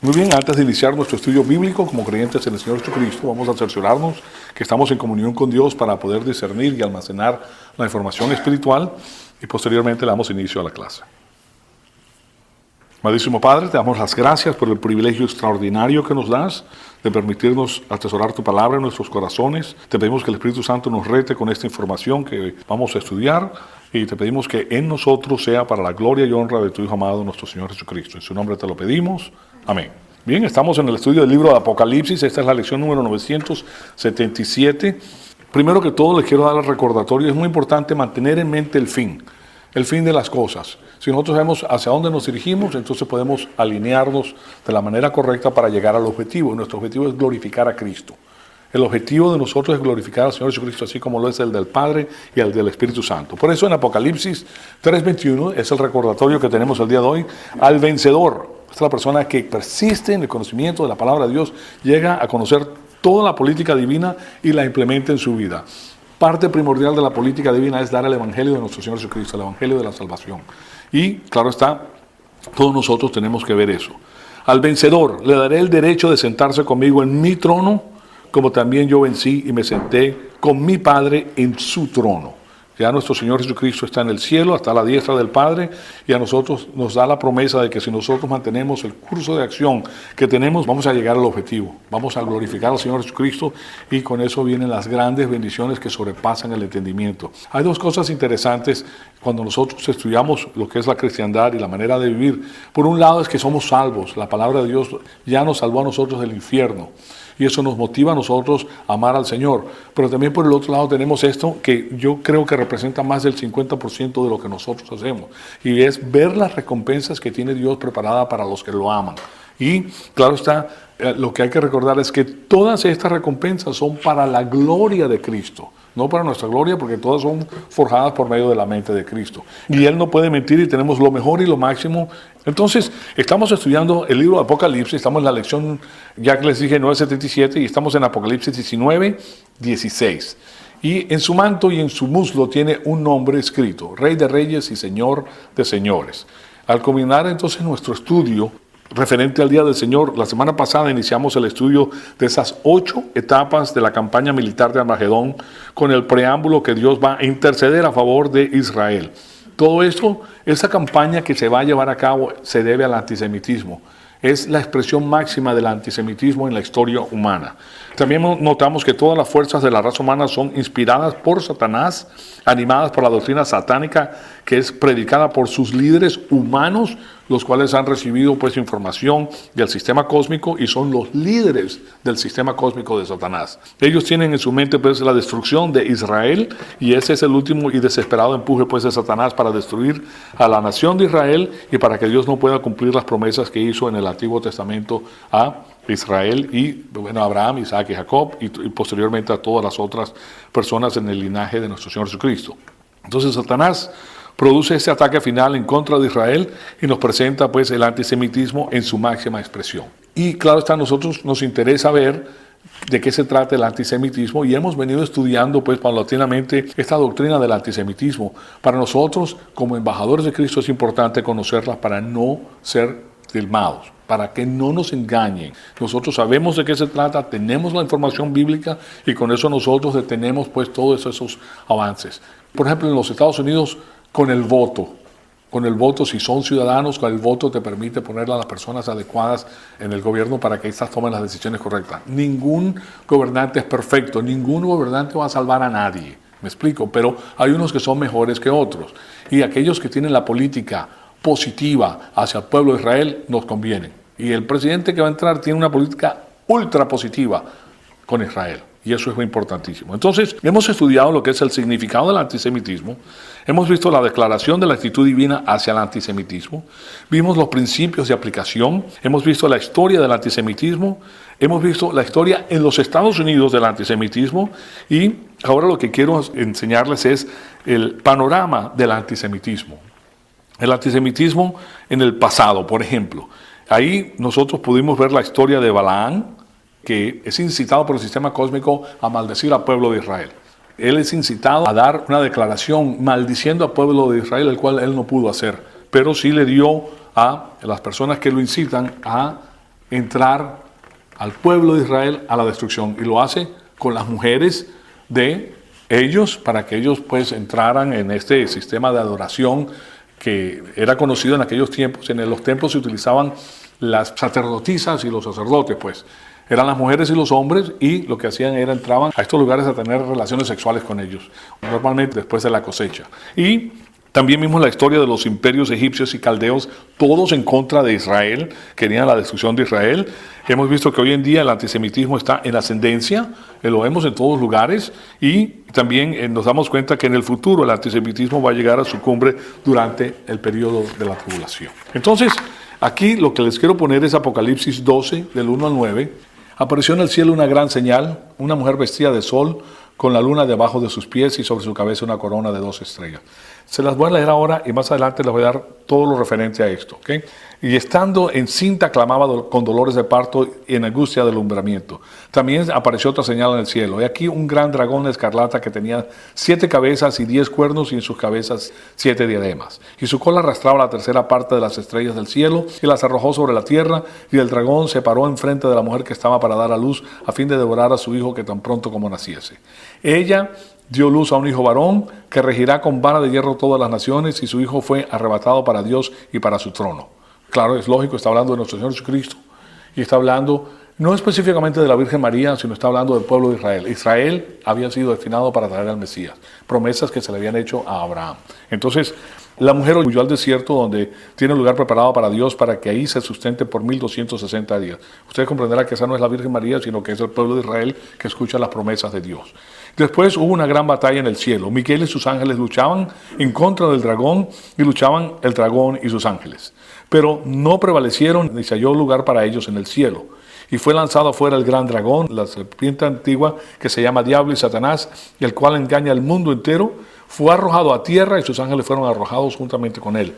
Muy bien, antes de iniciar nuestro estudio bíblico como creyentes en el Señor Jesucristo, vamos a cerciorarnos que estamos en comunión con Dios para poder discernir y almacenar la información espiritual y posteriormente le damos inicio a la clase. Amadísimo Padre, te damos las gracias por el privilegio extraordinario que nos das de permitirnos atesorar tu palabra en nuestros corazones. Te pedimos que el Espíritu Santo nos rete con esta información que vamos a estudiar y te pedimos que en nosotros sea para la gloria y honra de tu Hijo amado, nuestro Señor Jesucristo. En su nombre te lo pedimos. Amén. Bien, estamos en el estudio del libro de Apocalipsis. Esta es la lección número 977. Primero que todo, les quiero dar el recordatorio. Es muy importante mantener en mente el fin de las cosas. Si nosotros sabemos hacia dónde nos dirigimos, entonces podemos alinearnos de la manera correcta para llegar al objetivo. Y nuestro objetivo es glorificar a Cristo. El objetivo de nosotros es glorificar al Señor Jesucristo, así como lo es el del Padre y el del Espíritu Santo. Por eso en Apocalipsis 3:21 es el recordatorio que tenemos el día de hoy. Al vencedor, esta es la persona que persiste en el conocimiento de la palabra de Dios, llega a conocer toda la política divina y la implementa en su vida. Parte primordial de la política divina es dar el Evangelio de nuestro Señor Jesucristo, el Evangelio de la salvación. Y, claro está, todos nosotros tenemos que ver eso. Al vencedor le daré el derecho de sentarse conmigo en mi trono, como también yo vencí y me senté con mi Padre en su trono. Ya nuestro Señor Jesucristo está en el cielo, está a la diestra del Padre, y a nosotros nos da la promesa de que si nosotros mantenemos el curso de acción que tenemos, vamos a llegar al objetivo. Vamos a glorificar al Señor Jesucristo, y con eso vienen las grandes bendiciones que sobrepasan el entendimiento. Hay dos cosas interesantes cuando nosotros estudiamos lo que es la cristiandad y la manera de vivir. Por un lado es que somos salvos. La palabra de Dios ya nos salvó a nosotros del infierno. Y eso nos motiva a nosotros a amar al Señor. Pero también por el otro lado tenemos esto que yo creo que representa más del 50% de lo que nosotros hacemos. Y es ver las recompensas que tiene Dios preparada para los que lo aman. Y claro está, lo que hay que recordar es que todas estas recompensas son para la gloria de Cristo. No para nuestra gloria, porque todas son forjadas por medio de la mente de Cristo. Y Él no puede mentir y tenemos lo mejor y lo máximo. Entonces, estamos estudiando el libro de Apocalipsis, estamos en la lección, ya que les dije, 977, y estamos en Apocalipsis 19:16. Y en su manto y en su muslo tiene un nombre escrito, Rey de Reyes y Señor de Señores. Al culminar entonces nuestro estudio referente al Día del Señor, la semana pasada iniciamos el estudio de esas 8 etapas de la campaña militar de Armagedón con el preámbulo que Dios va a interceder a favor de Israel. Todo esto, esa campaña que se va a llevar a cabo se debe al antisemitismo. Es la expresión máxima del antisemitismo en la historia humana. También notamos que todas las fuerzas de la raza humana son inspiradas por Satanás, animadas por la doctrina satánica que es predicada por sus líderes humanos, los cuales han recibido pues información del sistema cósmico y son los líderes del sistema cósmico de Satanás. Ellos tienen en su mente pues la destrucción de Israel, y ese es el último y desesperado empuje pues de Satanás para destruir a la nación de Israel y para que Dios no pueda cumplir las promesas que hizo en el Antiguo Testamento a Israel y bueno, Abraham, Isaac y Jacob y posteriormente a todas las otras personas en el linaje de nuestro Señor Jesucristo. Entonces Satanás produce este ataque final en contra de Israel y nos presenta pues el antisemitismo en su máxima expresión. Y claro está, a nosotros nos interesa ver de qué se trata el antisemitismo y hemos venido estudiando pues paulatinamente esta doctrina del antisemitismo. Para nosotros como embajadores de Cristo es importante conocerla para no ser filmados, para que no nos engañen. Nosotros sabemos de qué se trata, tenemos la información bíblica y con eso nosotros detenemos pues todos esos avances. Por ejemplo, en los Estados Unidos, con el voto, si son ciudadanos, con el voto te permite poner a las personas adecuadas en el gobierno para que éstas tomen las decisiones correctas. Ningún gobernante es perfecto, ningún gobernante va a salvar a nadie, me explico, pero hay unos que son mejores que otros. Y aquellos que tienen la política positiva hacia el pueblo de Israel nos convienen. Y el presidente que va a entrar tiene una política ultra positiva con Israel. Y eso es muy importantísimo. Entonces, hemos estudiado lo que es el significado del antisemitismo. Hemos visto la declaración de la actitud divina hacia el antisemitismo. Vimos los principios de aplicación. Hemos visto la historia del antisemitismo. Hemos visto la historia en los Estados Unidos del antisemitismo. Y ahora lo que quiero enseñarles es el panorama del antisemitismo. El antisemitismo en el pasado, por ejemplo. Ahí nosotros pudimos ver la historia de Balaam, que es incitado por el sistema cósmico a maldecir al pueblo de Israel. Él es incitado a dar una declaración maldiciendo al pueblo de Israel, el cual él no pudo hacer, pero sí le dio a las personas que lo incitan a entrar al pueblo de Israel a la destrucción, y lo hace con las mujeres de ellos, para que ellos pues entraran en este sistema de adoración que era conocido en aquellos tiempos. En los templos se utilizaban las sacerdotisas y los sacerdotes, pues eran las mujeres y los hombres, y lo que hacían era entraban a estos lugares a tener relaciones sexuales con ellos, normalmente después de la cosecha. Y también vimos la historia de los imperios egipcios y caldeos, todos en contra de Israel, querían la destrucción de Israel. Hemos visto que hoy en día el antisemitismo está en ascendencia, lo vemos en todos lugares, y también nos damos cuenta que en el futuro el antisemitismo va a llegar a su cumbre durante el periodo de la tribulación. Entonces, aquí lo que les quiero poner es Apocalipsis 12, del 1 al 9. Apareció en el cielo una gran señal, una mujer vestida de sol, con la luna debajo de sus pies y sobre su cabeza una corona de 2 estrellas. Se las voy a leer ahora y más adelante les voy a dar todo lo referente a esto, ¿ok? Y estando encinta clamaba con dolores de parto y en angustia de alumbramiento. También apareció otra señal en el cielo. He aquí un gran dragón escarlata que tenía 7 cabezas y 10 cuernos, y en sus cabezas 7 diademas. Y su cola arrastraba la tercera parte de las estrellas del cielo y las arrojó sobre la tierra. Y el dragón se paró enfrente de la mujer que estaba para dar a luz, a fin de devorar a su hijo que tan pronto como naciese. Ella dio luz a un hijo varón que regirá con vara de hierro todas las naciones, y su hijo fue arrebatado para Dios y para su trono. Claro, es lógico, está hablando de nuestro Señor Jesucristo, y está hablando no específicamente de la Virgen María, sino está hablando del pueblo de Israel. Israel había sido destinado para traer al Mesías, promesas que se le habían hecho a Abraham. Entonces, la mujer huyó al desierto, donde tiene un lugar preparado para Dios, para que ahí se sustente por 1260 días. Usted comprenderá que esa no es la Virgen María, sino que es el pueblo de Israel que escucha las promesas de Dios. Después hubo una gran batalla en el cielo. Miguel y sus ángeles luchaban en contra del dragón, y luchaban el dragón y sus ángeles. Pero no prevalecieron, ni se halló lugar para ellos en el cielo. Y fue lanzado afuera el gran dragón, la serpiente antigua, que se llama Diablo y Satanás, el cual engaña al mundo entero. Fue arrojado a tierra, y sus ángeles fueron arrojados juntamente con él.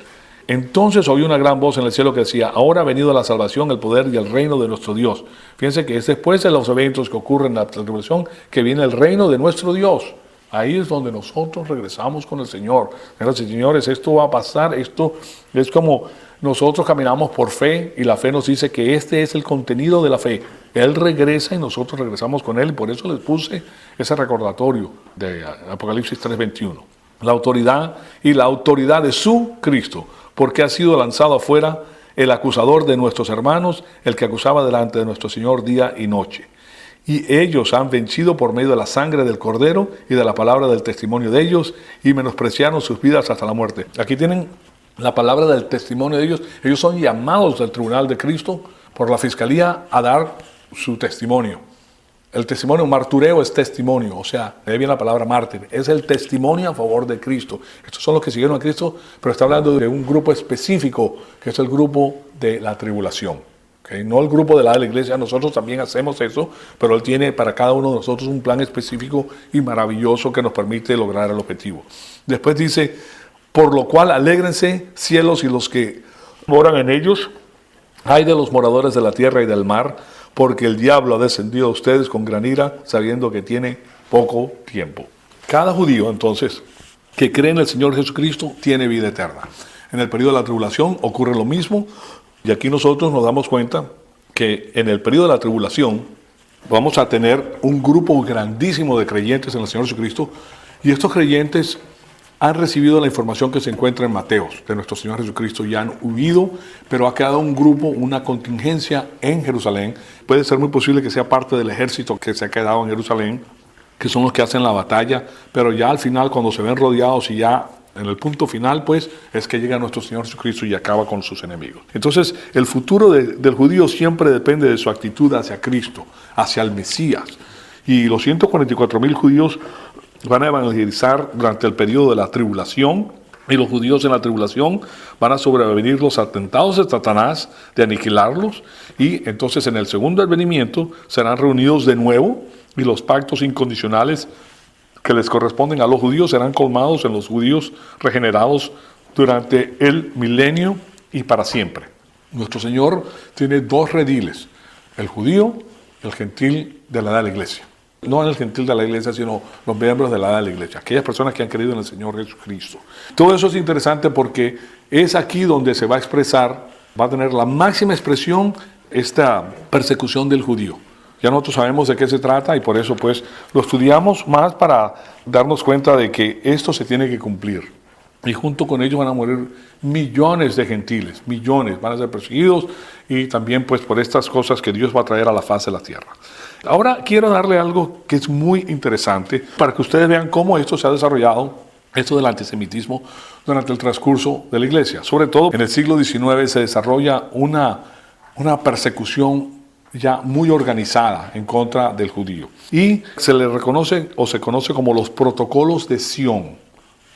Entonces oí una gran voz en el cielo que decía: ahora ha venido la salvación, el poder y el reino de nuestro Dios. Fíjense que es después de los eventos que ocurren en la tribulación que viene el reino de nuestro Dios. Ahí es donde nosotros regresamos con el Señor. Señoras y señores, esto va a pasar. Esto es como nosotros caminamos por fe, y la fe nos dice que este es el contenido de la fe. Él regresa y nosotros regresamos con Él, y por eso les puse ese recordatorio de Apocalipsis 3:21. La autoridad de su Cristo, porque ha sido lanzado afuera el acusador de nuestros hermanos, el que acusaba delante de nuestro Señor día y noche. Y ellos han vencido por medio de la sangre del Cordero y de la palabra del testimonio de ellos, y menospreciaron sus vidas hasta la muerte. Aquí tienen la palabra del testimonio de ellos. Ellos son llamados del tribunal de Cristo por la fiscalía a dar su testimonio. El testimonio, martureo, es testimonio, o sea, de ahí viene la palabra mártir, es el testimonio a favor de Cristo. Estos son los que siguieron a Cristo, pero está hablando de un grupo específico, que es el grupo de la tribulación. ¿Okay? No el grupo de la iglesia. Nosotros también hacemos eso, pero Él tiene para cada uno de nosotros un plan específico y maravilloso que nos permite lograr el objetivo. Después dice: por lo cual alégrense cielos y los que moran en ellos, ay de los moradores de la tierra y del mar, porque el diablo ha descendido a ustedes con gran ira, sabiendo que tiene poco tiempo. Cada judío, entonces, que cree en el Señor Jesucristo, tiene vida eterna. En el periodo de la tribulación ocurre lo mismo, y aquí nosotros nos damos cuenta que en el periodo de la tribulación vamos a tener un grupo grandísimo de creyentes en el Señor Jesucristo, y estos creyentes han recibido la información que se encuentra en Mateos de nuestro Señor Jesucristo, y han huido, pero ha quedado un grupo, una contingencia en Jerusalén. Puede ser muy posible que sea parte del ejército que se ha quedado en Jerusalén, que son los que hacen la batalla, pero ya al final, cuando se ven rodeados y ya en el punto final, pues, es que llega nuestro Señor Jesucristo y acaba con sus enemigos. Entonces, el futuro del judío siempre depende de su actitud hacia Cristo, hacia el Mesías. Y los 144,000 judíos van a evangelizar durante el periodo de la tribulación, y los judíos en la tribulación van a sobrevenir los atentados de Satanás, de aniquilarlos, y entonces en el segundo advenimiento serán reunidos de nuevo, y los pactos incondicionales que les corresponden a los judíos serán colmados en los judíos regenerados durante el milenio y para siempre. Nuestro Señor tiene 2 rediles: el judío y el gentil de la edad de la iglesia. No en el gentil de la iglesia, sino los miembros de la edad de la iglesia, aquellas personas que han creído en el Señor Jesucristo. Todo eso es interesante porque es aquí donde se va a expresar, va a tener la máxima expresión esta persecución del judío. Ya nosotros sabemos de qué se trata y por eso pues lo estudiamos más para darnos cuenta de que esto se tiene que cumplir. Y junto con ellos van a morir millones de gentiles, millones, van a ser perseguidos y también pues por estas cosas que Dios va a traer a la faz de la tierra. Ahora quiero darle algo que es muy interesante para que ustedes vean cómo esto se ha desarrollado, esto del antisemitismo, durante el transcurso de la iglesia. Sobre todo en el siglo XIX se desarrolla una persecución ya muy organizada en contra del judío. Y se le reconoce o se conoce como los protocolos de Sion.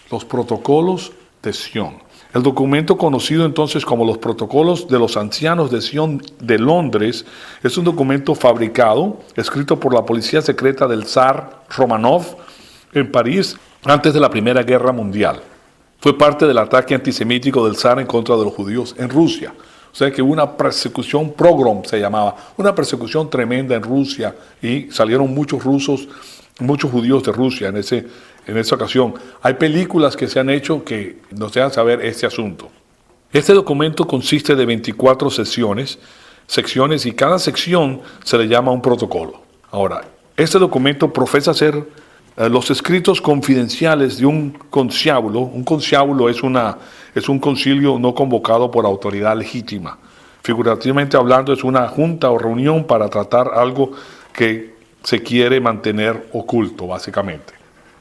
Los protocolos de Sion. El documento conocido entonces como los protocolos de los ancianos de Sion de Londres es un documento fabricado, escrito por la policía secreta del zar Romanov en París antes de la Primera Guerra Mundial. Fue parte del ataque antisemítico del zar en contra de los judíos en Rusia. O sea que hubo una persecución, pogrom se llamaba, una persecución tremenda en Rusia y salieron muchos judíos de Rusia en esa ocasión. Hay películas que se han hecho que nos dejan saber este asunto. Este documento consiste de 24 secciones y cada sección se le llama un protocolo. Ahora, este documento profesa ser los escritos confidenciales de un conciliábulo. Un conciliábulo es un concilio no convocado por autoridad legítima. Figurativamente hablando, es una junta o reunión para tratar algo que se quiere mantener oculto, básicamente.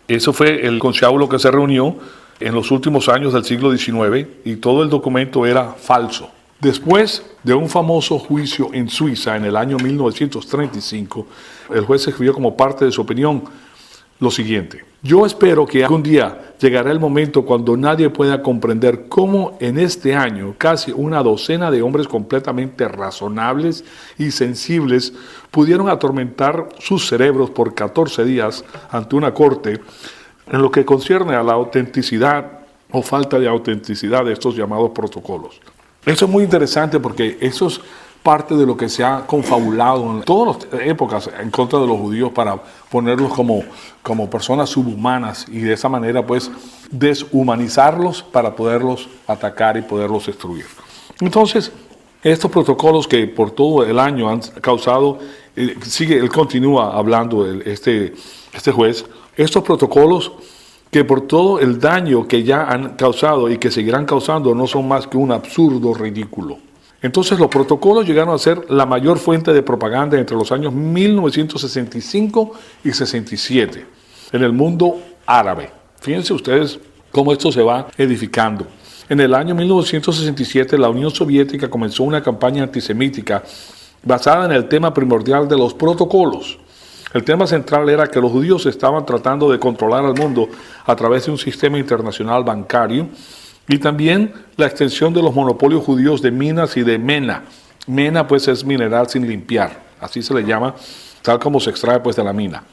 Eso fue el conciliábulo que se reunió en los últimos años del siglo XIX y todo el documento era falso. Después de un famoso juicio en Suiza en el año 1935, el juez escribió como parte de su opinión lo siguiente: yo espero que algún día llegará el momento cuando nadie pueda comprender cómo en este año casi una docena de hombres completamente razonables y sensibles pudieron atormentar sus cerebros por 14 días ante una corte en lo que concierne a la autenticidad o falta de autenticidad de estos llamados protocolos. Eso es muy interesante porque eso es parte de lo que se ha confabulado en todas las épocas en contra de los judíos para ponerlos como personas subhumanas y de esa manera pues deshumanizarlos para poderlos atacar y poderlos destruir. Entonces, estos protocolos que por todo el año han causado, él continúa hablando, este juez, estos protocolos que por todo el daño que ya han causado y que seguirán causando no son más que un absurdo ridículo. Entonces los protocolos llegaron a ser la mayor fuente de propaganda entre los años 1965 y 67 en el mundo árabe. Fíjense ustedes cómo esto se va edificando. En el año 1967 la Unión Soviética comenzó una campaña antisemítica basada en el tema primordial de los protocolos. El tema central era que los judíos estaban tratando de controlar al mundo a través de un sistema internacional bancario y también la extensión de los monopolios judíos de minas y de mena. Mena pues es mineral sin limpiar, así se le llama, tal como se extrae pues de la mina.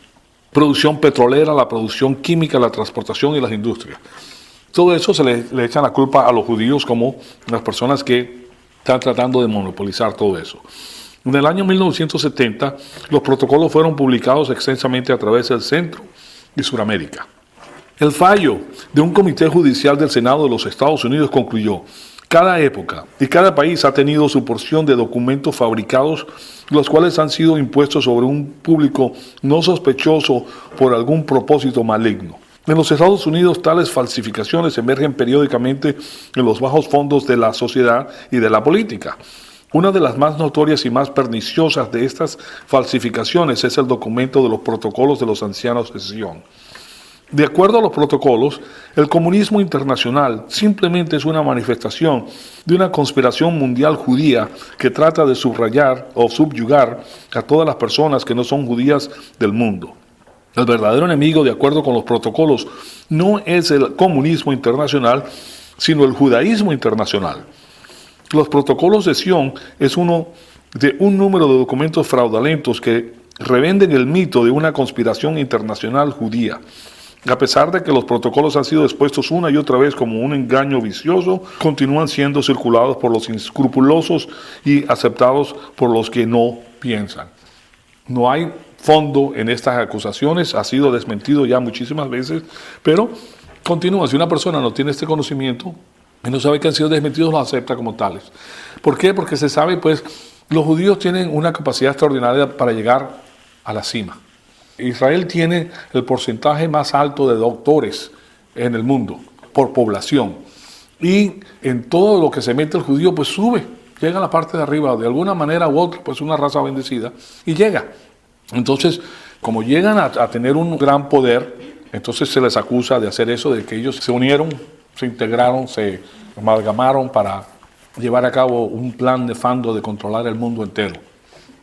Producción petrolera, la producción química, la transportación y las industrias. Todo eso se le echan la culpa a los judíos como las personas que están tratando de monopolizar todo eso. En el año 1970 los protocolos fueron publicados extensamente a través del Centro y Suramérica. El fallo de un comité judicial del Senado de los Estados Unidos concluyó: cada época y cada país ha tenido su porción de documentos fabricados, los cuales han sido impuestos sobre un público no sospechoso por algún propósito maligno. En los Estados Unidos, tales falsificaciones emergen periódicamente en los bajos fondos de la sociedad y de la política. Una de las más notorias y más perniciosas de estas falsificaciones es el documento de los protocolos de los ancianos de Sion. De acuerdo a los protocolos, el comunismo internacional simplemente es una manifestación de una conspiración mundial judía que trata de subrayar o subyugar a todas las personas que no son judías del mundo. El verdadero enemigo, de acuerdo con los protocolos, no es el comunismo internacional, sino el judaísmo internacional. Los protocolos de Sion es uno de un número de documentos fraudulentos que revenden el mito de una conspiración internacional judía. A pesar de que los protocolos han sido expuestos una y otra vez como un engaño vicioso, continúan siendo circulados por los inescrupulosos y aceptados por los que no piensan. No hay fondo en estas acusaciones, ha sido desmentido ya muchísimas veces, pero continúa. Si una persona no tiene este conocimiento y no sabe que han sido desmentidos, los acepta como tales. ¿Por qué? Porque se sabe pues Los judíos tienen una capacidad extraordinaria para llegar a la cima. Israel tiene el porcentaje más alto de doctores en el mundo por población. Y en todo lo que se mete el judío, pues sube, llega a la parte de arriba, de alguna manera u otra, pues una raza bendecida, y llega. Entonces, como llegan a tener un gran poder, entonces se les acusa de hacer eso, de que ellos se unieron, se integraron, se amalgamaron para llevar a cabo un plan nefando de controlar el mundo entero.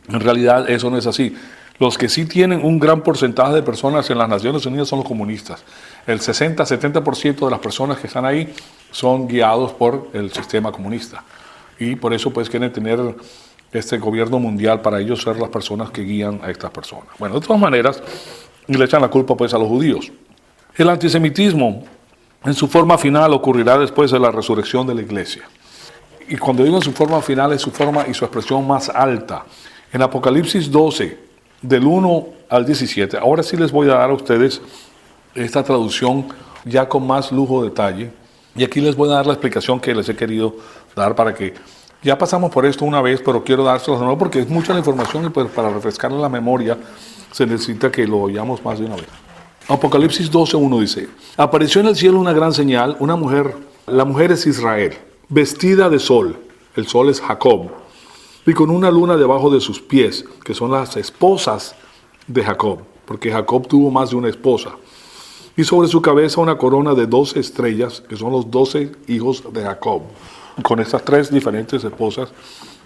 En realidad eso no es así. Los que sí tienen un gran porcentaje de personas en las Naciones Unidas son los comunistas. El 60-70% de las personas que están ahí son guiados por el sistema comunista. Y por eso pues quieren tener este gobierno mundial para ellos ser las personas que guían a estas personas. Bueno, de todas maneras, le echan la culpa pues a los judíos. El antisemitismo en su forma final ocurrirá después de la resurrección de la iglesia. Y cuando digo en su forma final, es su forma y su expresión más alta. En Apocalipsis 12, del 1 al 17, ahora sí les voy a dar a ustedes esta traducción ya con más lujo de detalle. Y aquí les voy a dar la explicación que les he querido dar para que, ya pasamos por esto una vez, pero quiero dárselos de nuevo porque es mucha la información y pues para refrescarle la memoria se necesita que lo oyamos más de una vez. Apocalipsis 12:1 dice: apareció en el cielo una gran señal, una mujer, la mujer es Israel, vestida de sol, el sol es Jacob, y con una luna debajo de sus pies, que son las esposas de Jacob, porque Jacob tuvo más de una esposa. Y sobre su cabeza una corona de 12 estrellas, que son los 12 hijos de Jacob, con estas 3 diferentes esposas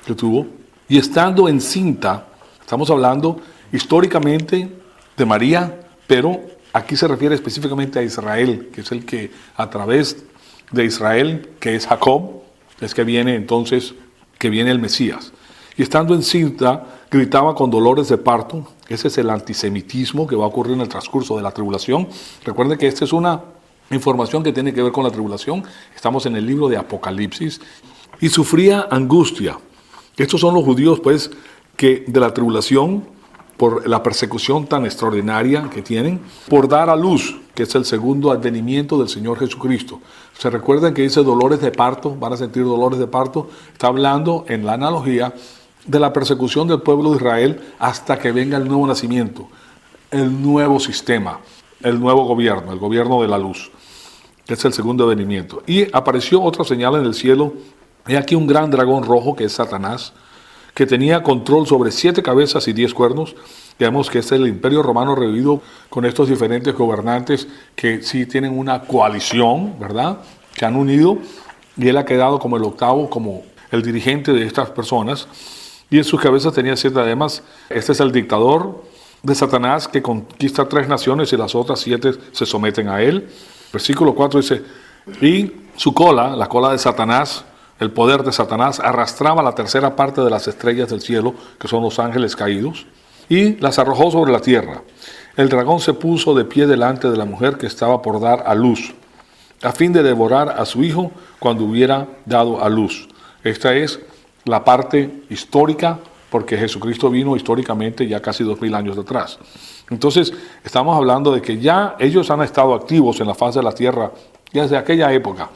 que tuvo. Y estando encinta, estamos hablando históricamente de María, pero aquí se refiere específicamente a Israel, que es el que a través de Israel, que es Jacob, es que viene entonces, que viene el Mesías. Y estando encinta, gritaba con dolores de parto. Ese es el antisemitismo que va a ocurrir en el transcurso de la tribulación. Recuerden que esta es una información que tiene que ver con la tribulación. Estamos en el libro de Apocalipsis. Y sufría angustia. Estos son los judíos, pues, que de la tribulación, por la persecución tan extraordinaria que tienen, por dar a luz, que es el segundo advenimiento del Señor Jesucristo. Se recuerdan que dice dolores de parto, van a sentir dolores de parto. Está hablando en la analogía de la persecución del pueblo de Israel hasta que venga el nuevo nacimiento, el nuevo sistema, el nuevo gobierno, el gobierno de la luz, que es el segundo advenimiento. Y apareció otra señal en el cielo, he aquí un gran dragón rojo que es Satanás, que tenía control sobre 7 cabezas y 10 cuernos. Digamos que es el imperio romano revivido con estos diferentes gobernantes que sí tienen una coalición, ¿verdad?, que han unido, y él ha quedado como el octavo, como el dirigente de estas personas. Y en sus cabezas tenía 7 diademas. Este es el dictador de Satanás que conquista 3 naciones y las otras 7 se someten a él. Versículo 4 dice: y su cola, la cola de Satanás, el poder de Satanás, arrastraba la tercera parte de las estrellas del cielo, que son los ángeles caídos, y las arrojó sobre la tierra. El dragón se puso de pie delante de la mujer que estaba por dar a luz, a fin de devorar a su hijo cuando hubiera dado a luz. Esta es la parte histórica, porque Jesucristo vino históricamente ya casi 2000 años atrás. Entonces, estamos hablando de que ya ellos han estado activos en la faz de la tierra ya desde aquella época.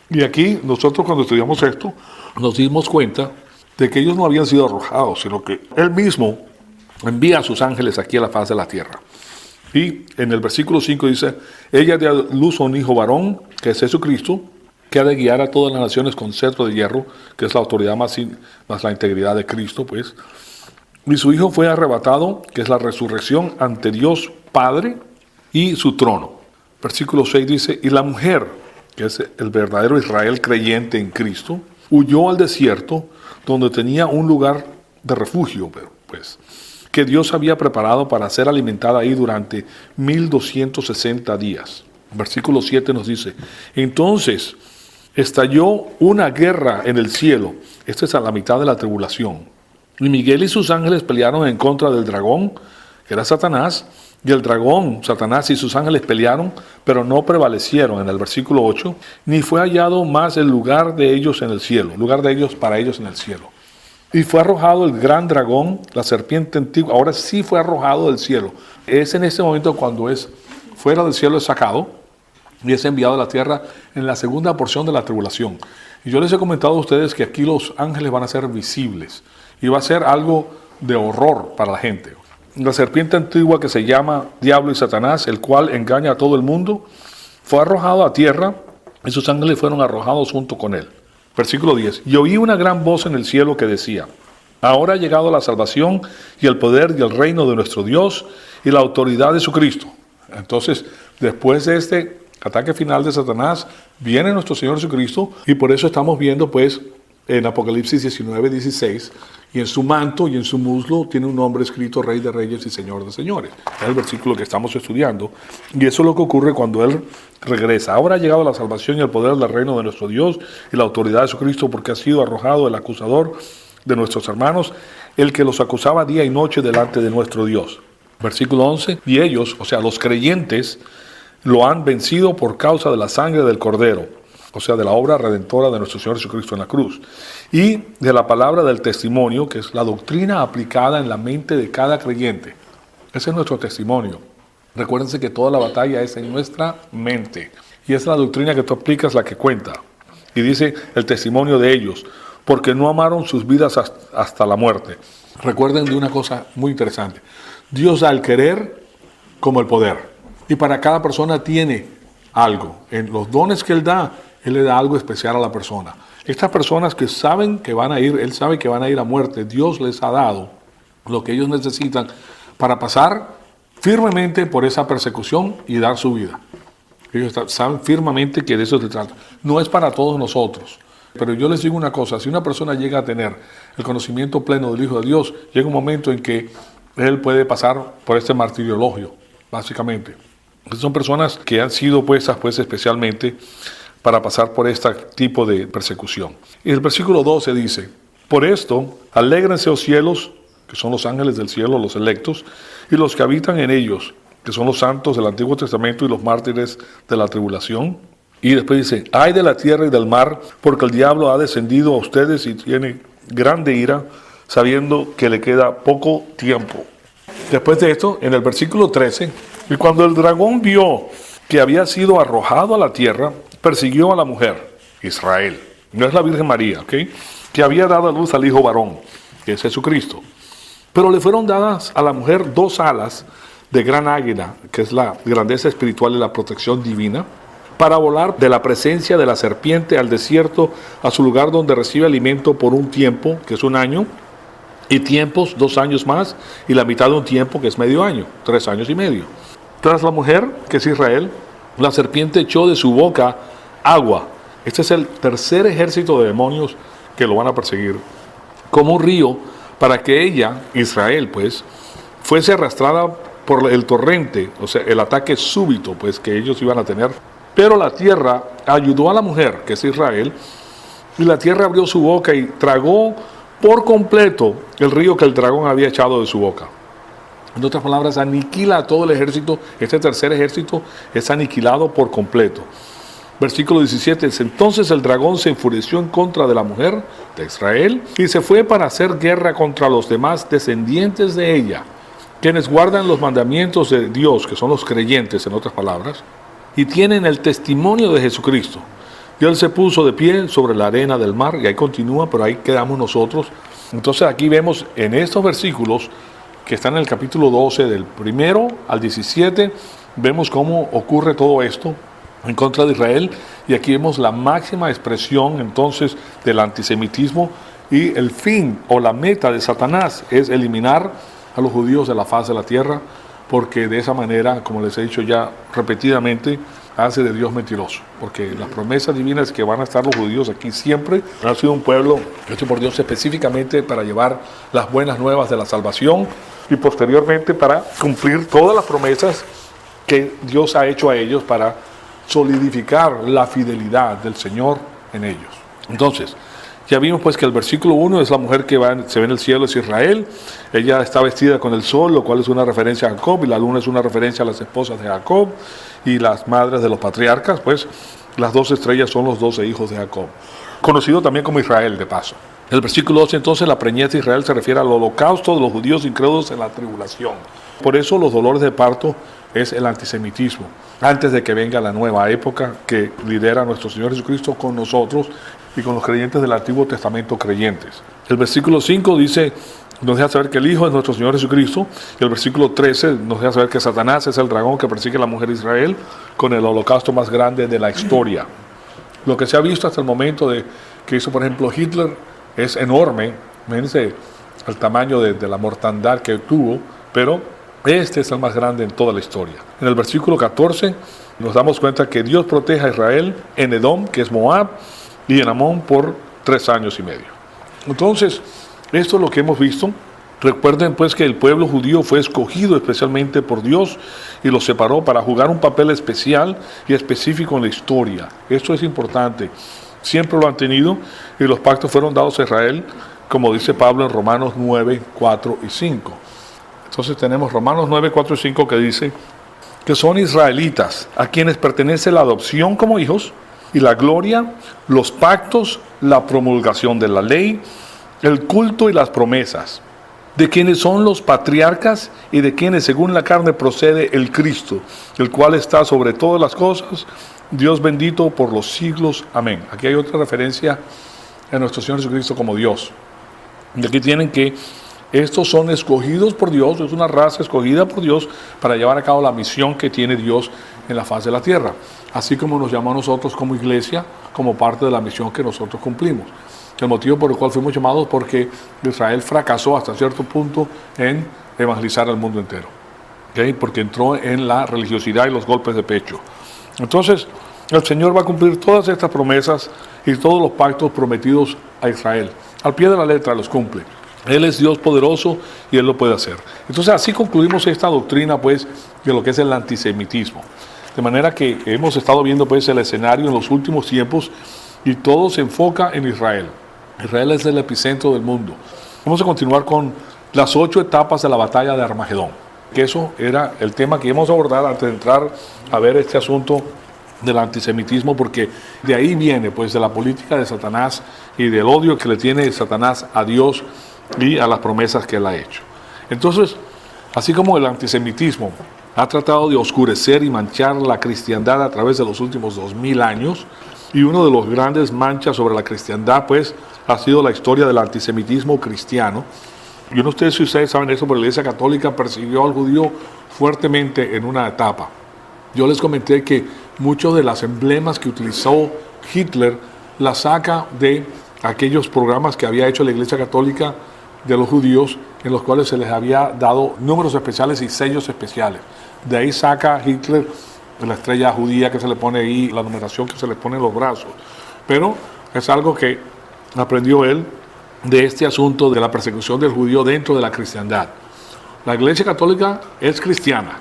Y aquí, nosotros cuando estudiamos esto, nos dimos cuenta de que ellos no habían sido arrojados, sino que Él mismo envía a sus ángeles aquí a la faz de la tierra. Y en el versículo 5 dice: ella dio a luz a un hijo varón, que es Jesucristo, que ha de guiar a todas las naciones con cetro de hierro, que es la autoridad más la integridad de Cristo, pues. Y su hijo fue arrebatado, que es la resurrección ante Dios Padre y su trono. Versículo 6 dice: y la mujer, que es el verdadero Israel creyente en Cristo, huyó al desierto, donde tenía un lugar de refugio, pues, que Dios había preparado para ser alimentada ahí durante 1260 días. Versículo 7 nos dice: entonces estalló una guerra en el cielo. Esto es a la mitad de la tribulación. Y Miguel y sus ángeles pelearon en contra del dragón, que era Satanás. Y el dragón, Satanás y sus ángeles pelearon, pero no prevalecieron. En el versículo 8, ni fue hallado más el lugar de ellos en el cielo, lugar de ellos para ellos en el cielo. Y fue arrojado el gran dragón, la serpiente antigua. Ahora sí fue arrojado del cielo. Es en este momento cuando es fuera del cielo, es sacado y es enviado a la tierra en la segunda porción de la tribulación. Y yo les he comentado a ustedes que aquí los ángeles van a ser visibles. y va a ser algo de horror para la gente. La serpiente antigua que se llama Diablo y Satanás, el cual engaña a todo el mundo, fue arrojado a tierra y sus ángeles fueron arrojados junto con él. Versículo 10. Y oí una gran voz en el cielo que decía: ahora ha llegado la salvación y el poder y el reino de nuestro Dios y la autoridad de su Cristo. Entonces, después de este ataque final de Satanás, viene nuestro Señor Jesucristo, y por eso estamos viendo pues en Apocalipsis 19:16, y en su manto y en su muslo tiene un nombre escrito: Rey de Reyes y Señor de Señores. Es el versículo que estamos estudiando, y eso es lo que ocurre cuando Él regresa. Ahora ha llegado la salvación y el poder del reino de nuestro Dios y la autoridad de su Cristo, porque ha sido arrojado el acusador de nuestros hermanos, el que los acusaba día y noche delante de nuestro Dios. Versículo 11, y ellos, o sea, los creyentes, lo han vencido por causa de la sangre del Cordero, o sea, de la obra redentora de nuestro Señor Jesucristo en la cruz, y de la palabra del testimonio, que es la doctrina aplicada en la mente de cada creyente. Ese es nuestro testimonio. Recuérdense que toda la batalla es en nuestra mente, y es la doctrina que tú aplicas la que cuenta. Y dice el testimonio de ellos, porque no amaron sus vidas hasta la muerte. Recuerden de una cosa muy interesante: Dios da el querer como el poder. Y para cada persona tiene algo. En los dones que Él le da algo especial a la persona. Estas personas que saben que van a ir, Él sabe que van a ir a muerte, Dios les ha dado lo que ellos necesitan para pasar firmemente por esa persecución y dar su vida. Ellos saben firmemente que de eso se trata. No es para todos nosotros. Pero yo les digo una cosa: si una persona llega a tener el conocimiento pleno del Hijo de Dios, llega un momento en que él puede pasar por este martiriologio, básicamente. Son personas que han sido puestas pues especialmente para pasar por este tipo de persecución. Y el versículo 12 dice: por esto, alégrense, oh cielos, que son los ángeles del cielo, los electos, y los que habitan en ellos, que son los santos del Antiguo Testamento y los mártires de la tribulación. Y después dice: ay de la tierra y del mar, porque el diablo ha descendido a ustedes y tiene grande ira, sabiendo que le queda poco tiempo. Después de esto, en el versículo 13, y cuando el dragón vio que había sido arrojado a la tierra, persiguió a la mujer, Israel, no es la Virgen María, ¿ok?, que había dado a luz al hijo varón, que es Jesucristo. Pero le fueron dadas a la mujer 2 alas de gran águila, que es la grandeza espiritual y la protección divina, para volar de la presencia de la serpiente al desierto, a su lugar donde recibe alimento por un tiempo, que es 1 año, y tiempos 2 años más, y la mitad de un tiempo, que es medio año, 3 años y medio. Tras la mujer, que es Israel, la serpiente echó de su boca agua. Este es el tercer ejército de demonios que lo van a perseguir, como un río, para que ella, Israel, pues, fuese arrastrada por el torrente, o sea, el ataque súbito, pues, que ellos iban a tener. Pero la tierra ayudó a la mujer, que es Israel, y la tierra abrió su boca y tragó por completo el río que el dragón había echado de su boca. En otras palabras, aniquila a todo el ejército. Este tercer ejército es aniquilado por completo. Versículo 17, entonces el dragón se enfureció en contra de la mujer de Israel y se fue para hacer guerra contra los demás descendientes de ella, quienes guardan los mandamientos de Dios, que son los creyentes, en otras palabras, y tienen el testimonio de Jesucristo. Y él se puso de pie sobre la arena del mar, y ahí continúa, pero ahí quedamos nosotros. Entonces aquí vemos en estos versículos que están en el capítulo 12, del 1 al 17, vemos cómo ocurre todo esto en contra de Israel, y aquí vemos la máxima expresión entonces del antisemitismo, y el fin o la meta de Satanás es eliminar a los judíos de la faz de la tierra, porque de esa manera, como les he dicho ya repetidamente, hace de Dios mentiroso, porque las promesas divinas que van a estar los judíos aquí siempre han sido un pueblo hecho por Dios específicamente para llevar las buenas nuevas de la salvación y posteriormente para cumplir todas las promesas que Dios ha hecho a ellos para solidificar la fidelidad del Señor en ellos. Entonces, ya vimos pues que el versículo 1 es la mujer que se ve en el cielo, es Israel. Ella está vestida con el sol, lo cual es una referencia a Jacob, y la luna es una referencia a las esposas de Jacob y las madres de los patriarcas, pues las 2 estrellas son los 12 hijos de Jacob, conocido también como Israel, de paso. El versículo 12 entonces, la preñez de Israel se refiere al holocausto de los judíos incrédulos en la tribulación. Por eso los dolores de parto es el antisemitismo, antes de que venga la nueva época que lidera nuestro Señor Jesucristo con nosotros y con los creyentes del Antiguo Testamento creyentes. El versículo 5 dice, nos deja saber que el Hijo es nuestro Señor Jesucristo, y el versículo 13 nos deja saber que Satanás es el dragón que persigue a la mujer de Israel con el holocausto más grande de la historia. Lo que se ha visto hasta el momento de que hizo, por ejemplo, Hitler es enorme. Imagínense el tamaño de la mortandad que tuvo, pero este es el más grande en toda la historia. En el versículo 14 nos damos cuenta que Dios protege a Israel en Edom, que es Moab, y en Amón por 3 años y medio. Entonces, esto es lo que hemos visto. Recuerden pues que el pueblo judío fue escogido especialmente por Dios y lo separó para jugar un papel especial y específico en la historia. Esto es importante. Siempre lo han tenido y los pactos fueron dados a Israel, como dice Pablo en Romanos 9, 4 y 5. Entonces tenemos Romanos 9, 4 y 5 que dice que son israelitas a quienes pertenece la adopción como hijos y la gloria, los pactos, la promulgación de la ley, el culto y las promesas, de quienes son los patriarcas y de quienes según la carne procede el Cristo, el cual está sobre todas las cosas, Dios bendito por los siglos. Amén. Aquí hay otra referencia a nuestro Señor Jesucristo como Dios. Y aquí tienen que estos son escogidos por Dios, es una raza escogida por Dios para llevar a cabo la misión que tiene Dios en la faz de la tierra, así como nos llamó a nosotros como iglesia, como parte de la misión que nosotros cumplimos. El motivo por el cual fuimos llamados porque Israel fracasó hasta cierto punto en evangelizar al mundo entero, ¿okay? Porque entró en la religiosidad y los golpes de pecho. Entonces, el Señor va a cumplir todas estas promesas y todos los pactos prometidos a Israel. Al pie de la letra los cumple. Él es Dios poderoso y Él lo puede hacer. Entonces, así concluimos esta doctrina, pues, de lo que es el antisemitismo. De manera que hemos estado viendo, pues, el escenario en los últimos tiempos y todo se enfoca en Israel. Israel es el epicentro del mundo. Vamos a continuar con las 8 etapas de la batalla de Armagedón, que eso era el tema que íbamos a abordar antes de entrar a ver este asunto del antisemitismo, porque de ahí viene, pues, de la política de Satanás y del odio que le tiene Satanás a Dios y a las promesas que Él ha hecho. Entonces, así como el antisemitismo ha tratado de oscurecer y manchar la cristiandad a través de los últimos 2000 años, y uno de los grandes manchas sobre la cristiandad, pues, ha sido la historia del antisemitismo cristiano. Yo no sé si ustedes saben eso, pero la Iglesia Católica persiguió al judío fuertemente en una etapa. Yo les comenté que muchos de los emblemas que utilizó Hitler las saca de aquellos programas que había hecho la Iglesia Católica de los judíos, en los cuales se les había dado números especiales y sellos especiales. De ahí saca Hitler la estrella judía que se le pone ahí, la numeración que se le pone en los brazos. Pero es algo que aprendió él de este asunto de la persecución del judío dentro de la cristiandad. La Iglesia Católica es cristiana,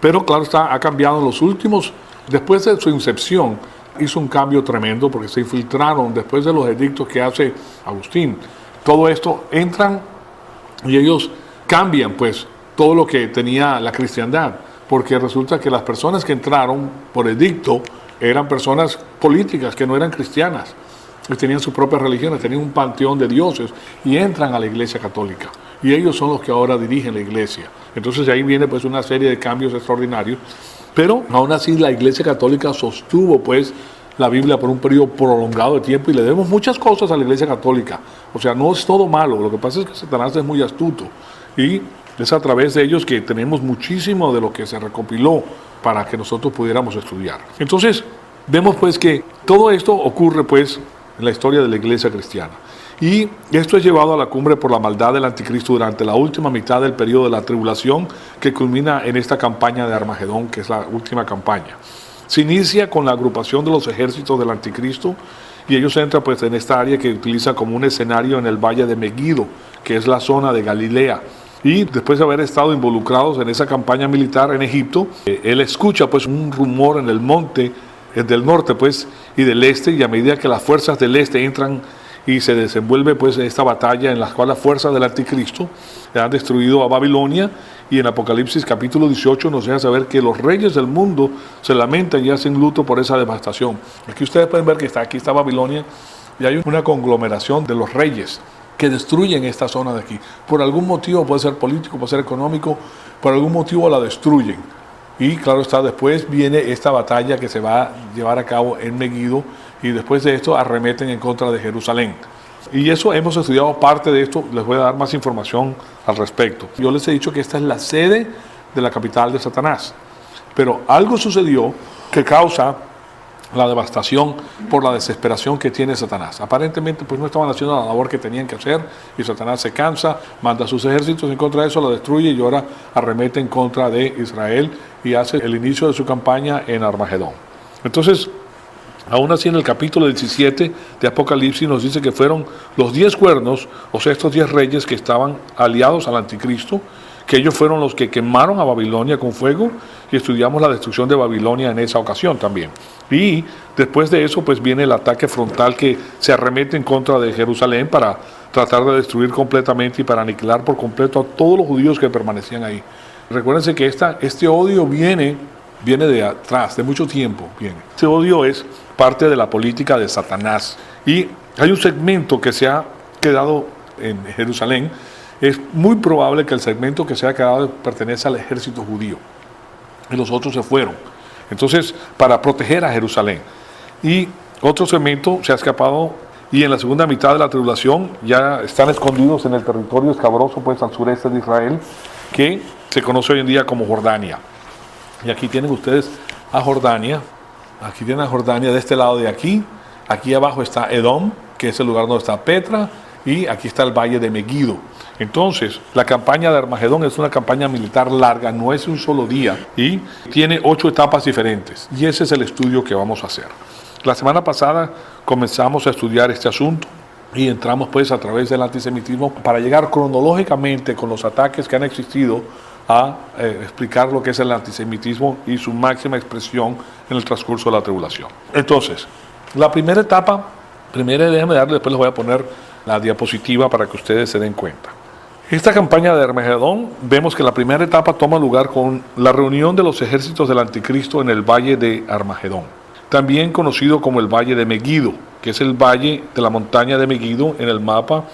pero claro está, ha cambiado en los últimos, después de su incepción, hizo un cambio tremendo porque se infiltraron después de los edictos que hace Agustín. Todo esto entran y ellos cambian, pues, todo lo que tenía la cristiandad, porque resulta que las personas que entraron por edicto eran personas políticas que no eran cristianas. Tenían sus propias religiones, tenían un panteón de dioses y entran a la Iglesia Católica. Y ellos son los que ahora dirigen la Iglesia. Entonces de ahí viene, pues, una serie de cambios extraordinarios. Pero aún así la Iglesia Católica sostuvo, pues, la Biblia por un periodo prolongado de tiempo y le debemos muchas cosas a la Iglesia Católica. O sea, no es todo malo. Lo que pasa es que Satanás es muy astuto y es a través de ellos que tenemos muchísimo de lo que se recopiló para que nosotros pudiéramos estudiar. Entonces, vemos, pues, que todo esto ocurre, pues, en la historia de la iglesia cristiana. Y esto es llevado a la cumbre por la maldad del anticristo durante la última mitad del periodo de la tribulación, que culmina en esta campaña de Armagedón, que es la última campaña. Se inicia con la agrupación de los ejércitos del anticristo, y ellos entran, pues, en esta área que utiliza como un escenario en el valle de Megiddo, que es la zona de Galilea. Y después de haber estado involucrados en esa campaña militar en Egipto, él escucha, pues, un rumor en el monte del norte, pues, y del este, y a medida que las fuerzas del este entran y se desenvuelve, pues, esta batalla en la cual las fuerzas del anticristo han destruido a Babilonia, y en Apocalipsis capítulo 18 nos deja saber que los reyes del mundo se lamentan y hacen luto por esa devastación. Aquí ustedes pueden ver que aquí está Babilonia, y hay una conglomeración de los reyes que destruyen esta zona de aquí. Por algún motivo, puede ser político, puede ser económico, por algún motivo la destruyen. Y claro está, después viene esta batalla que se va a llevar a cabo en Megiddo, y después de esto arremeten en contra de Jerusalén. Y eso hemos estudiado parte de esto, les voy a dar más información al respecto. Yo les he dicho que esta es la sede de la capital de Satanás, pero algo sucedió que causa la devastación por la desesperación que tiene Satanás. Aparentemente pues no estaban haciendo la labor que tenían que hacer, y Satanás se cansa, manda sus ejércitos en contra de eso, lo destruye, y ahora arremete en contra de Israel y hace el inicio de su campaña en Armagedón. Entonces, aún así, en el capítulo 17 de Apocalipsis nos dice que fueron los 10 cuernos, o sea, estos 10 reyes que estaban aliados al anticristo, que ellos fueron los que quemaron a Babilonia con fuego, y estudiamos la destrucción de Babilonia en esa ocasión también. Y después de eso pues viene el ataque frontal que se arremete en contra de Jerusalén para tratar de destruir completamente y para aniquilar por completo a todos los judíos que permanecían ahí. Recuérdense que este odio viene de atrás, de mucho tiempo viene. Este odio es parte de la política de Satanás. Y hay un segmento que se ha quedado en Jerusalén. Es muy probable que el segmento que se ha quedado pertenece al ejército judío, y los otros se fueron. Entonces, para proteger a Jerusalén. Y otro segmento se ha escapado, y en la segunda mitad de la tribulación ya están escondidos en el territorio escabroso, pues al sureste de Israel, que se conoce hoy en día como Jordania. Y aquí tienen ustedes a Jordania. Aquí tienen a Jordania de este lado de aquí. Aquí abajo está Edom, que es el lugar donde está Petra, y aquí está el valle de Megiddo. Entonces, la campaña de Armagedón es una campaña militar larga, no es un solo día, y tiene 8 etapas diferentes. Y ese es el estudio que vamos a hacer. La semana pasada comenzamos a estudiar este asunto, y entramos pues a través del antisemitismo para llegar cronológicamente con los ataques que han existido a explicar lo que es el antisemitismo y su máxima expresión en el transcurso de la tribulación. Entonces, la primera etapa, déjenme darle, después les voy a poner la diapositiva para que ustedes se den cuenta. Esta campaña de Armagedón, vemos que la primera etapa toma lugar con la reunión de los ejércitos del anticristo en el valle de Armagedón, también conocido como el valle de Megiddo, que es el valle de la montaña de Megiddo en el mapa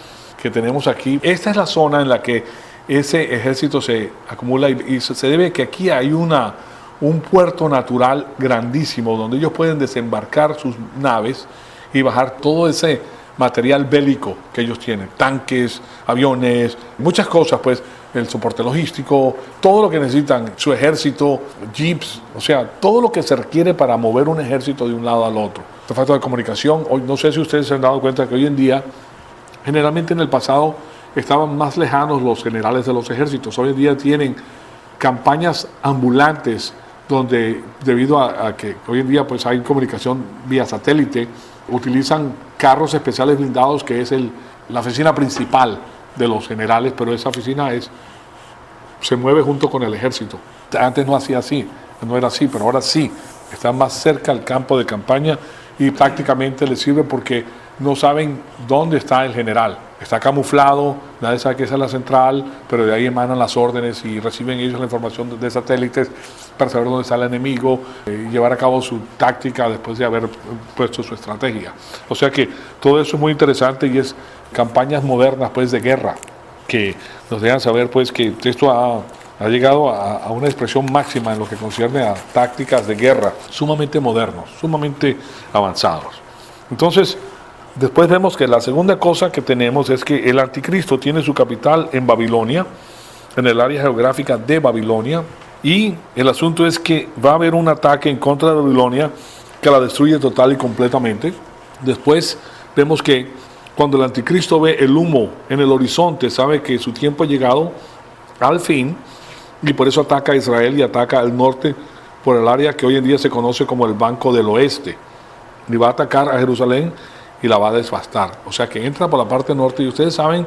que tenemos aquí. Esta es la zona en la que ese ejército se acumula, y se debe a que aquí hay un puerto natural grandísimo donde ellos pueden desembarcar sus naves y bajar todo ese material bélico que ellos tienen, tanques, aviones, muchas cosas, pues el soporte logístico, todo lo que necesitan, su ejército, jeeps, o sea, todo lo que se requiere para mover un ejército de un lado al otro. La falta de comunicación, hoy no sé si ustedes se han dado cuenta que hoy en día, generalmente en el pasado estaban más lejanos los generales de los ejércitos, hoy en día tienen campañas ambulantes donde, debido a que hoy en día pues hay comunicación vía satélite, utilizan carros especiales blindados, que es la oficina principal de los generales, pero esa oficina se mueve junto con el ejército. Antes no hacía así, no era así, pero ahora sí, está más cerca al campo de campaña, y prácticamente les sirve porque no saben dónde está el general. Está camuflado, nadie sabe que esa es la central, pero de ahí emanan las órdenes y reciben ellos la información de satélites para saber dónde está el enemigo y llevar a cabo su táctica después de haber puesto su estrategia. O sea que todo eso es muy interesante, y es campañas modernas pues de guerra que nos dejan saber pues que esto ha llegado a una expresión máxima en lo que concierne a tácticas de guerra sumamente modernos, sumamente avanzados. Entonces, después vemos que la segunda cosa que tenemos es que el anticristo tiene su capital en Babilonia, en el área geográfica de Babilonia, y el asunto es que va a haber un ataque en contra de Babilonia que la destruye total y completamente. Después vemos que cuando el anticristo ve el humo en el horizonte, sabe que su tiempo ha llegado al fin, y por eso ataca a Israel y ataca al norte por el área que hoy en día se conoce como el Banco del Oeste, y va a atacar a Jerusalén y la va a devastar. O sea que entra por la parte norte, y ustedes saben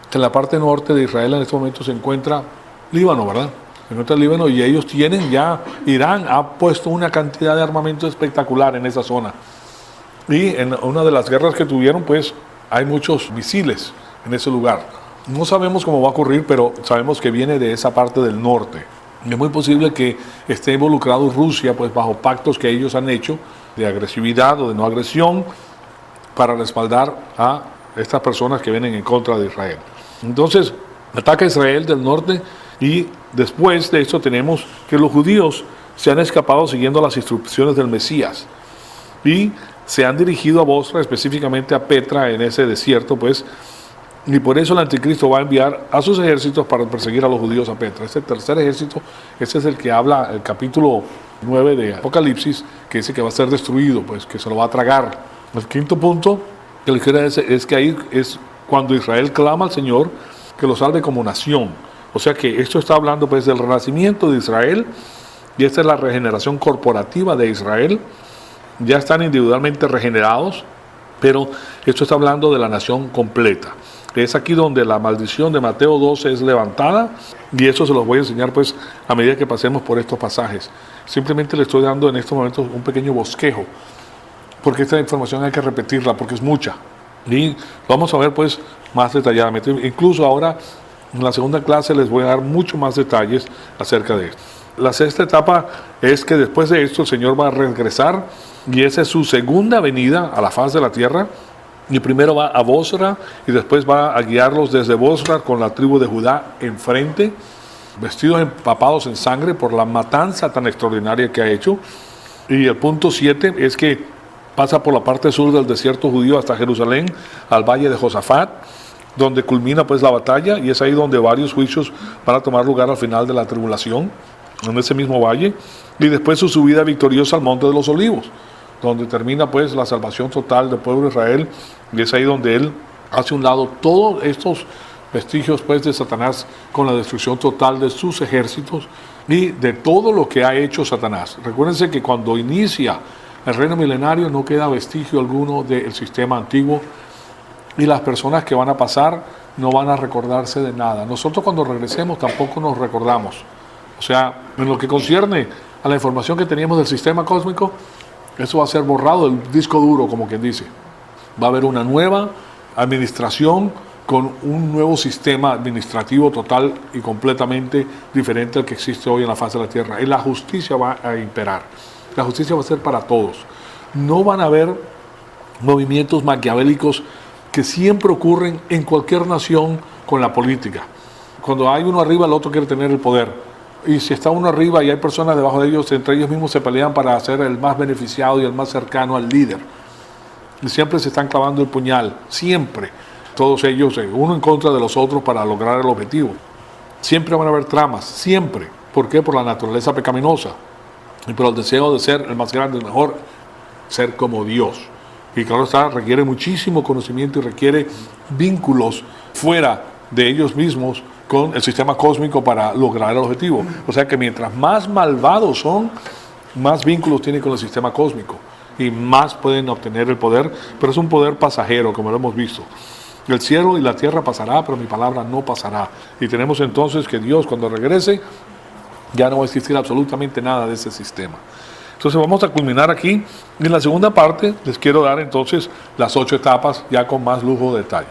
que en la parte norte de Israel en este momento se encuentra Líbano, ¿verdad? Se encuentra el Líbano, y ellos tienen ya, Irán ha puesto una cantidad de armamento espectacular en esa zona. Y en una de las guerras que tuvieron, pues hay muchos misiles en ese lugar. No sabemos cómo va a ocurrir, pero sabemos que viene de esa parte del norte. Y es muy posible que esté involucrado Rusia, pues bajo pactos que ellos han hecho de agresividad o de no agresión, para respaldar a estas personas que vienen en contra de Israel. Entonces, ataca a Israel del norte, y Después de esto tenemos que los judíos se han escapado siguiendo las instrucciones del Mesías y se han dirigido a Bosra, específicamente a Petra, en ese desierto, pues, y por eso el anticristo va a enviar a sus ejércitos para perseguir a los judíos a Petra. Este tercer ejército, ese es el que habla el capítulo 9 de Apocalipsis, que dice que va a ser destruido, pues que se lo va a tragar. El quinto punto que les quiero decir es que ahí es cuando Israel clama al Señor que lo salve como nación. O sea que esto está hablando pues del renacimiento de Israel, y esta es la regeneración corporativa de Israel. Ya están individualmente regenerados, pero esto está hablando de la nación completa. Es aquí donde la maldición de Mateo 12 es levantada, y eso se los voy a enseñar pues a medida que pasemos por estos pasajes. Simplemente le estoy dando en estos momentos un pequeño bosquejo, porque esta información hay que repetirla porque es mucha, y vamos a ver pues más detalladamente. Incluso ahora en la segunda clase les voy a dar mucho más detalles acerca de esto. La sexta etapa es que después de esto el Señor va a regresar, y esa es su segunda venida a la faz de la tierra. Y primero va a Bosra y después va a guiarlos desde Bosra con la tribu de Judá enfrente, vestidos empapados en sangre por la matanza tan extraordinaria que ha hecho. Y el punto 7 es que pasa por la parte sur del desierto judío hasta Jerusalén, al valle de Josafat, donde culmina pues la batalla, y es ahí donde varios juicios van a tomar lugar al final de la tribulación, en ese mismo valle. Y después su subida victoriosa al Monte de los Olivos, donde termina pues la salvación total del pueblo de Israel, y es ahí donde él hace un lado todos estos vestigios pues de Satanás, con la destrucción total de sus ejércitos y de todo lo que ha hecho Satanás. Recuérdense que cuando inicia el reino milenario no queda vestigio alguno del sistema antiguo, y las personas que van a pasar no van a recordarse de nada. Nosotros cuando regresemos tampoco nos recordamos. O sea, en lo que concierne a la información que teníamos del sistema cósmico, eso va a ser borrado del disco duro, como quien dice. Va a haber una nueva administración con un nuevo sistema administrativo total y completamente diferente al que existe hoy en la faz de la tierra. Y la justicia va a imperar. La justicia va a ser para todos. No van a haber movimientos maquiavélicos que siempre ocurren en cualquier nación con la política. Cuando hay uno arriba, el otro quiere tener el poder. Y si está uno arriba y hay personas debajo de ellos, entre ellos mismos se pelean para ser el más beneficiado y el más cercano al líder. Y siempre se están clavando el puñal, siempre. Todos ellos, uno en contra de los otros para lograr el objetivo. Siempre van a haber tramas, siempre. ¿Por qué? Por la naturaleza pecaminosa. Y por el deseo de ser el más grande, el mejor, ser como Dios. Y claro está, requiere muchísimo conocimiento y requiere vínculos fuera de ellos mismos con el sistema cósmico para lograr el objetivo. O sea que mientras más malvados son, más vínculos tienen con el sistema cósmico y más pueden obtener el poder, pero es un poder pasajero, como lo hemos visto. El cielo y la tierra pasará, pero mi palabra no pasará. Y tenemos entonces que Dios, cuando regrese, ya no va a existir absolutamente nada de ese sistema. Entonces vamos a culminar aquí. En la segunda parte les quiero dar entonces las 8 etapas ya con más lujo de detalle.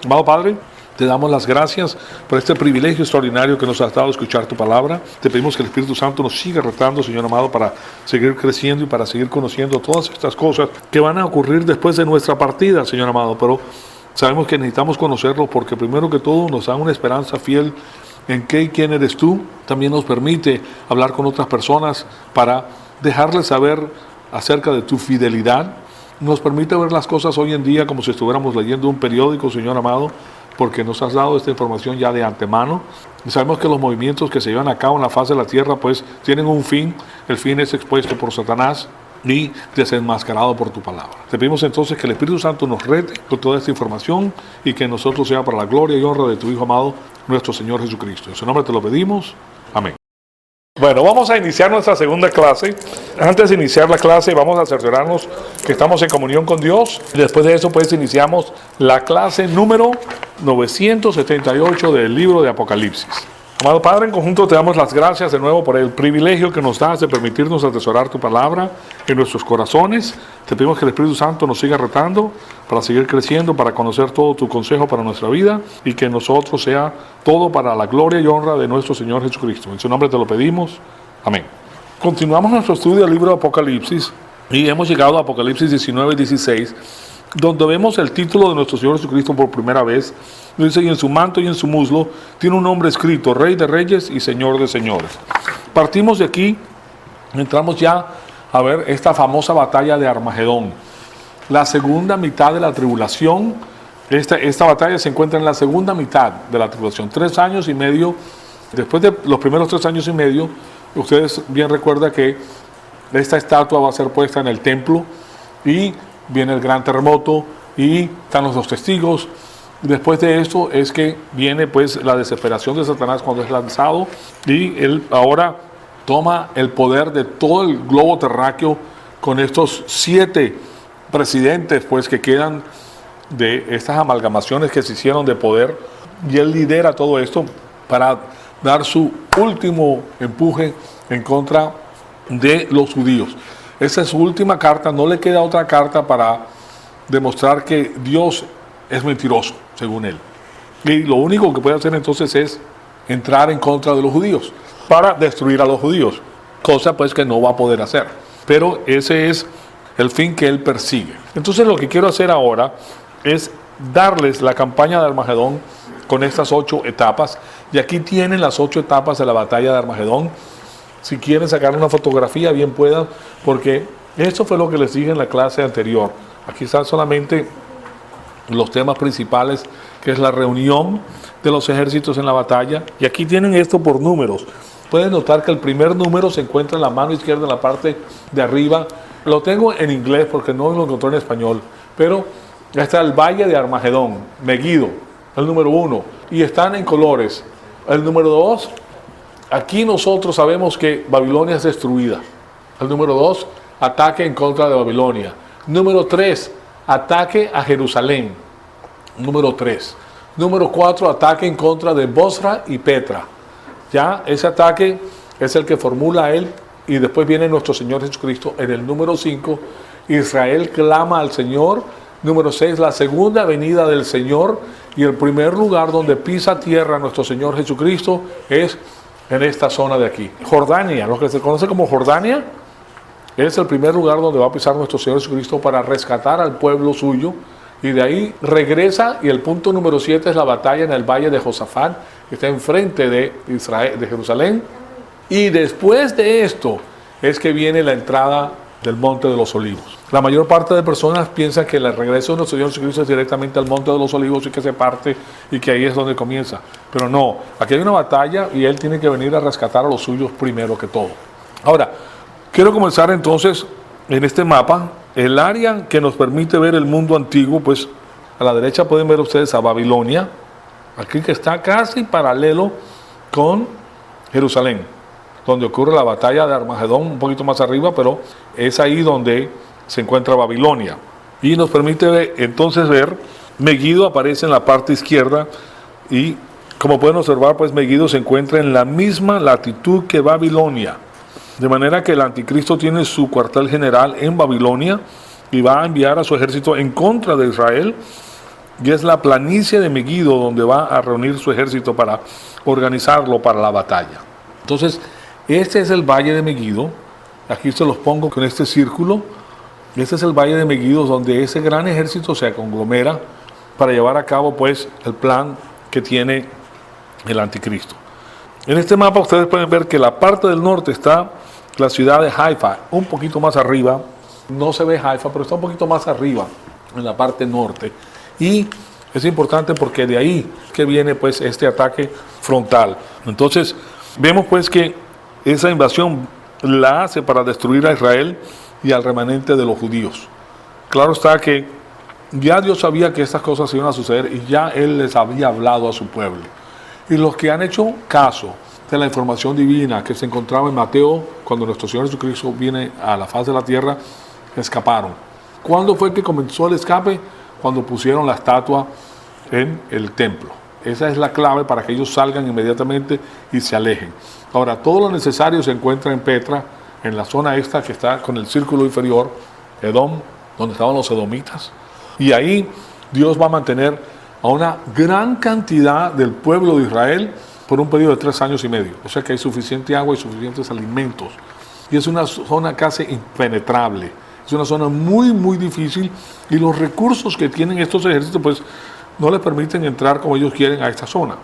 Amado Padre, te damos las gracias por este privilegio extraordinario que nos has dado escuchar tu palabra. Te pedimos que el Espíritu Santo nos siga retando, Señor amado, para seguir creciendo y para seguir conociendo todas estas cosas que van a ocurrir después de nuestra partida, Señor amado. Pero sabemos que necesitamos conocerlo porque primero que todo nos da una esperanza fiel en qué y quién eres tú. También nos permite hablar con otras personas para dejarles saber acerca de tu fidelidad. Nos permite ver las cosas hoy en día como si estuviéramos leyendo un periódico, Señor amado, porque nos has dado esta información ya de antemano. Y sabemos que los movimientos que se llevan a cabo en la faz de la tierra pues tienen un fin. El fin es expuesto por Satanás y desenmascarado por tu palabra. Te pedimos entonces que el Espíritu Santo nos rete con toda esta información y que nosotros sea para la gloria y honra de tu Hijo amado, nuestro Señor Jesucristo. En su nombre te lo pedimos. Amén. Bueno, vamos a iniciar nuestra segunda clase. Antes de iniciar la clase vamos a cerciorarnos que estamos en comunión con Dios. Después de eso pues iniciamos la clase número 978 del libro de Apocalipsis. Amado Padre, en conjunto te damos las gracias de nuevo por el privilegio que nos das de permitirnos atesorar tu palabra en nuestros corazones. Te pedimos que el Espíritu Santo nos siga retando para seguir creciendo, para conocer todo tu consejo para nuestra vida y que nosotros sea todo para la gloria y honra de nuestro Señor Jesucristo. En su nombre te lo pedimos. Amén. Continuamos nuestro estudio del libro de Apocalipsis y hemos llegado a Apocalipsis 19 y 16. donde vemos el título de nuestro Señor Jesucristo por primera vez. Dice, y en su manto y en su muslo tiene un nombre escrito, Rey de Reyes y Señor de Señores. Partimos de aquí, entramos ya a ver esta famosa batalla de Armagedón. La segunda mitad de la tribulación, esta batalla se encuentra en la segunda mitad de la tribulación, 3 años y medio. Después de los primeros 3 años y medio, ustedes bien recuerdan que esta estatua va a ser puesta en el templo y viene el gran terremoto y están los 2 testigos. Después de esto es que viene pues la desesperación de Satanás cuando es lanzado y él ahora toma el poder de todo el globo terráqueo con estos 7 presidentes pues que quedan de estas amalgamaciones que se hicieron de poder, y él lidera todo esto para dar su último empuje en contra de los judíos. Esa es su última carta, no le queda otra carta para demostrar que Dios es mentiroso, según él. Y lo único que puede hacer entonces es entrar en contra de los judíos, para destruir a los judíos, cosa pues que no va a poder hacer. Pero ese es el fin que él persigue. Entonces lo que quiero hacer ahora es darles la campaña de Armagedón con estas 8 etapas. Y aquí tienen las 8 etapas de la batalla de Armagedón. Si quieren sacar una fotografía, bien puedan, porque esto fue lo que les dije en la clase anterior. Aquí están solamente los temas principales, que es la reunión de los ejércitos en la batalla. Y aquí tienen esto por números. Pueden notar que el primer número se encuentra en la mano izquierda, en la parte de arriba. Lo tengo en inglés porque no lo encontré en español, pero está el Valle de Armagedón, Megiddo, el número 1, y están en colores. El número 2, aquí nosotros sabemos que Babilonia es destruida. El número 2, ataque en contra de Babilonia. Número 3, ataque a Jerusalén. Número 3. Número 4, ataque en contra de Bosra y Petra. Ya ese ataque es el que formula él, y después viene nuestro Señor Jesucristo en el número 5. Israel clama al Señor. Número 6, la segunda venida del Señor, y el primer lugar donde pisa tierra nuestro Señor Jesucristo es en esta zona de aquí. Jordania, lo que se conoce como Jordania, es el primer lugar donde va a pisar nuestro Señor Jesucristo para rescatar al pueblo suyo, y de ahí regresa, y el punto número 7 es la batalla en el valle de Josafat, que está enfrente de Israel, de Jerusalén, y después de esto es que viene la entrada del Monte de los Olivos. La mayor parte de personas piensa que el regreso de nuestro Señor Jesucristo es directamente al Monte de los Olivos y que se parte y que ahí es donde comienza. Pero no, aquí hay una batalla y Él tiene que venir a rescatar a los suyos primero que todo. Ahora, quiero comenzar entonces en este mapa, el área que nos permite ver el mundo antiguo. Pues a la derecha pueden ver ustedes a Babilonia, aquí que está casi paralelo con Jerusalén, donde ocurre la batalla de Armagedón, un poquito más arriba, pero es ahí donde se encuentra Babilonia. Y nos permite entonces ver, Megiddo aparece en la parte izquierda, y como pueden observar, pues Megiddo se encuentra en la misma latitud que Babilonia. De manera que el anticristo tiene su cuartel general en Babilonia y va a enviar a su ejército en contra de Israel. Y es la planicie de Megiddo donde va a reunir su ejército para organizarlo para la batalla. Entonces, este es el valle de Megiddo. Aquí se los pongo con este círculo. Este es el valle de Megiddo, donde ese gran ejército se conglomera para llevar a cabo pues el plan que tiene el anticristo. En este mapa ustedes pueden ver que la parte del norte está la ciudad de Haifa, un poquito más arriba. No se ve Haifa, pero está un poquito más arriba en la parte norte. Y es importante porque de ahí que viene pues este ataque frontal. Entonces vemos pues que esa invasión la hace para destruir a Israel y al remanente de los judíos. Claro está que ya Dios sabía que estas cosas iban a suceder y ya Él les había hablado a su pueblo. Y los que han hecho caso de la información divina que se encontraba en Mateo, cuando nuestro Señor Jesucristo viene a la faz de la tierra, escaparon. ¿Cuándo fue que comenzó el escape? Cuando pusieron la estatua en el templo. Esa es la clave para que ellos salgan inmediatamente y se alejen. Ahora, todo lo necesario se encuentra en Petra, en la zona esta que está con el círculo inferior, Edom, donde estaban los edomitas. Y ahí Dios va a mantener a una gran cantidad del pueblo de Israel por un periodo de 3 años y medio. O sea que hay suficiente agua y suficientes alimentos. Y es una zona casi impenetrable. Es una zona muy, muy difícil y los recursos que tienen estos ejércitos pues no les permiten entrar como ellos quieren a esta zona,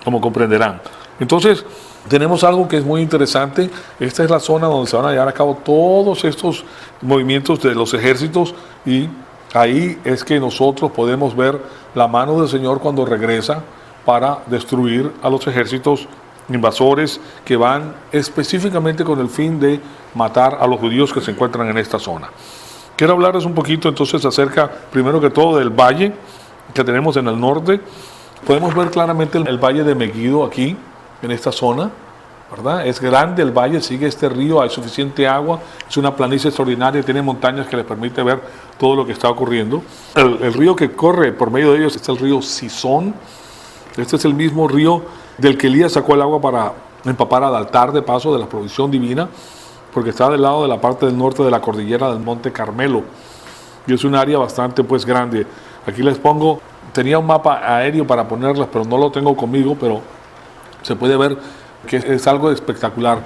como comprenderán. Entonces, tenemos algo que es muy interesante. Esta es la zona donde se van a llevar a cabo todos estos movimientos de los ejércitos y ahí es que nosotros podemos ver la mano del Señor cuando regresa para destruir a los ejércitos invasores que van específicamente con el fin de matar a los judíos que se encuentran en esta zona. Quiero hablarles un poquito entonces acerca, primero que todo, del valle que tenemos en el norte. Podemos ver claramente el valle de Megiddo aquí, en esta zona, ¿verdad? Es grande el valle, sigue este río, hay suficiente agua, es una planicie extraordinaria, tiene montañas que les permite ver todo lo que está ocurriendo. El río que corre por medio de ellos es el río Sison. Este es el mismo río del que Elías sacó el agua para empapar al altar de paso de la provisión divina, porque está del lado de la parte del norte de la cordillera del Monte Carmelo, y es un área bastante pues grande. Aquí les pongo, tenía un mapa aéreo para ponerlas, pero no lo tengo conmigo, pero se puede ver que es algo espectacular.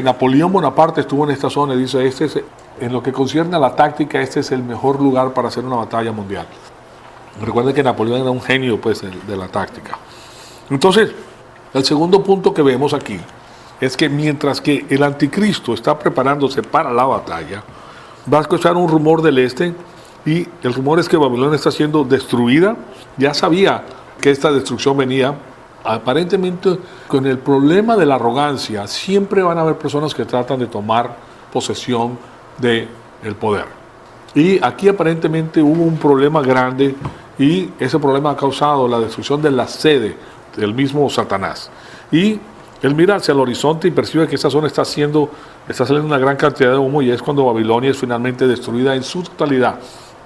Napoleón Bonaparte estuvo en esta zona y dice, en lo que concierne a la táctica, este es el mejor lugar para hacer una batalla mundial. Recuerden que Napoleón era un genio pues de la táctica. Entonces, el segundo punto que vemos aquí es que mientras que el anticristo está preparándose para la batalla, va a escuchar un rumor del este y el rumor es que Babilonia está siendo destruida. Ya sabía que esta destrucción venía. Aparentemente, con el problema de la arrogancia, siempre van a haber personas que tratan de tomar posesión del poder. Y aquí aparentemente hubo un problema grande y ese problema ha causado la destrucción de la sede del mismo Satanás. Y él mira hacia el horizonte y percibe que esa zona está saliendo una gran cantidad de humo y es cuando Babilonia es finalmente destruida en su totalidad.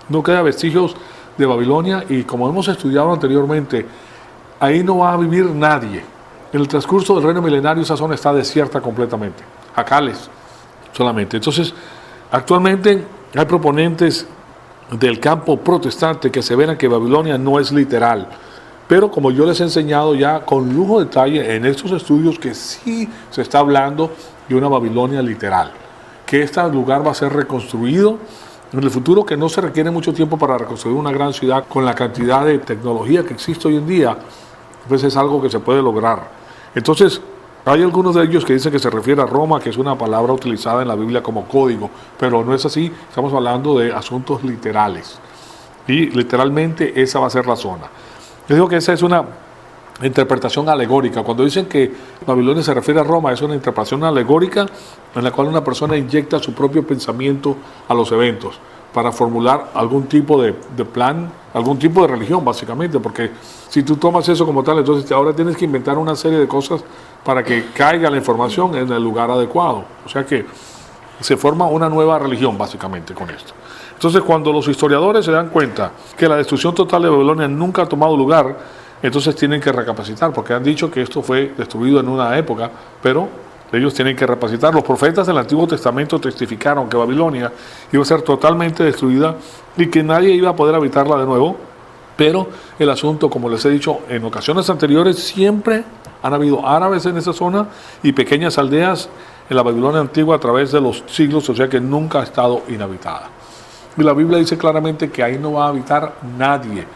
No queda vestigios de Babilonia y como hemos estudiado anteriormente, ahí no va a vivir nadie. En el transcurso del reino milenario esa zona está desierta completamente. Jacales solamente. Entonces, actualmente hay proponentes del campo protestante que aseveran que Babilonia no es literal. Pero como yo les he enseñado ya con lujo de detalle en estos estudios que sí se está hablando de una Babilonia literal. Que este lugar va a ser reconstruido en el futuro, que no se requiere mucho tiempo para reconstruir una gran ciudad con la cantidad de tecnología que existe hoy en día, pues es algo que se puede lograr. Entonces, hay algunos de ellos que dicen que se refiere a Roma, que es una palabra utilizada en la Biblia como código, pero no es así, estamos hablando de asuntos literales. Y literalmente esa va a ser la zona. Yo digo que esa es una interpretación alegórica. Cuando dicen que Babilonia se refiere a Roma, es una interpretación alegórica en la cual una persona inyecta su propio pensamiento a los eventos para formular algún tipo de plan, algún tipo de religión básicamente, porque si tú tomas eso como tal, entonces ahora tienes que inventar una serie de cosas para que caiga la información en el lugar adecuado. O sea que se forma una nueva religión básicamente con esto. Entonces, cuando los historiadores se dan cuenta que la destrucción total de Babilonia nunca ha tomado lugar, entonces tienen que recapacitar, porque han dicho que esto fue destruido en una época, pero ellos tienen que recapacitar. Los profetas del Antiguo Testamento testificaron que Babilonia iba a ser totalmente destruida y que nadie iba a poder habitarla de nuevo, pero el asunto, como les he dicho en ocasiones anteriores, siempre han habido árabes en esa zona y pequeñas aldeas en la Babilonia antigua a través de los siglos, o sea que nunca ha estado inhabitada. Y la Biblia dice claramente que ahí no va a habitar nadie.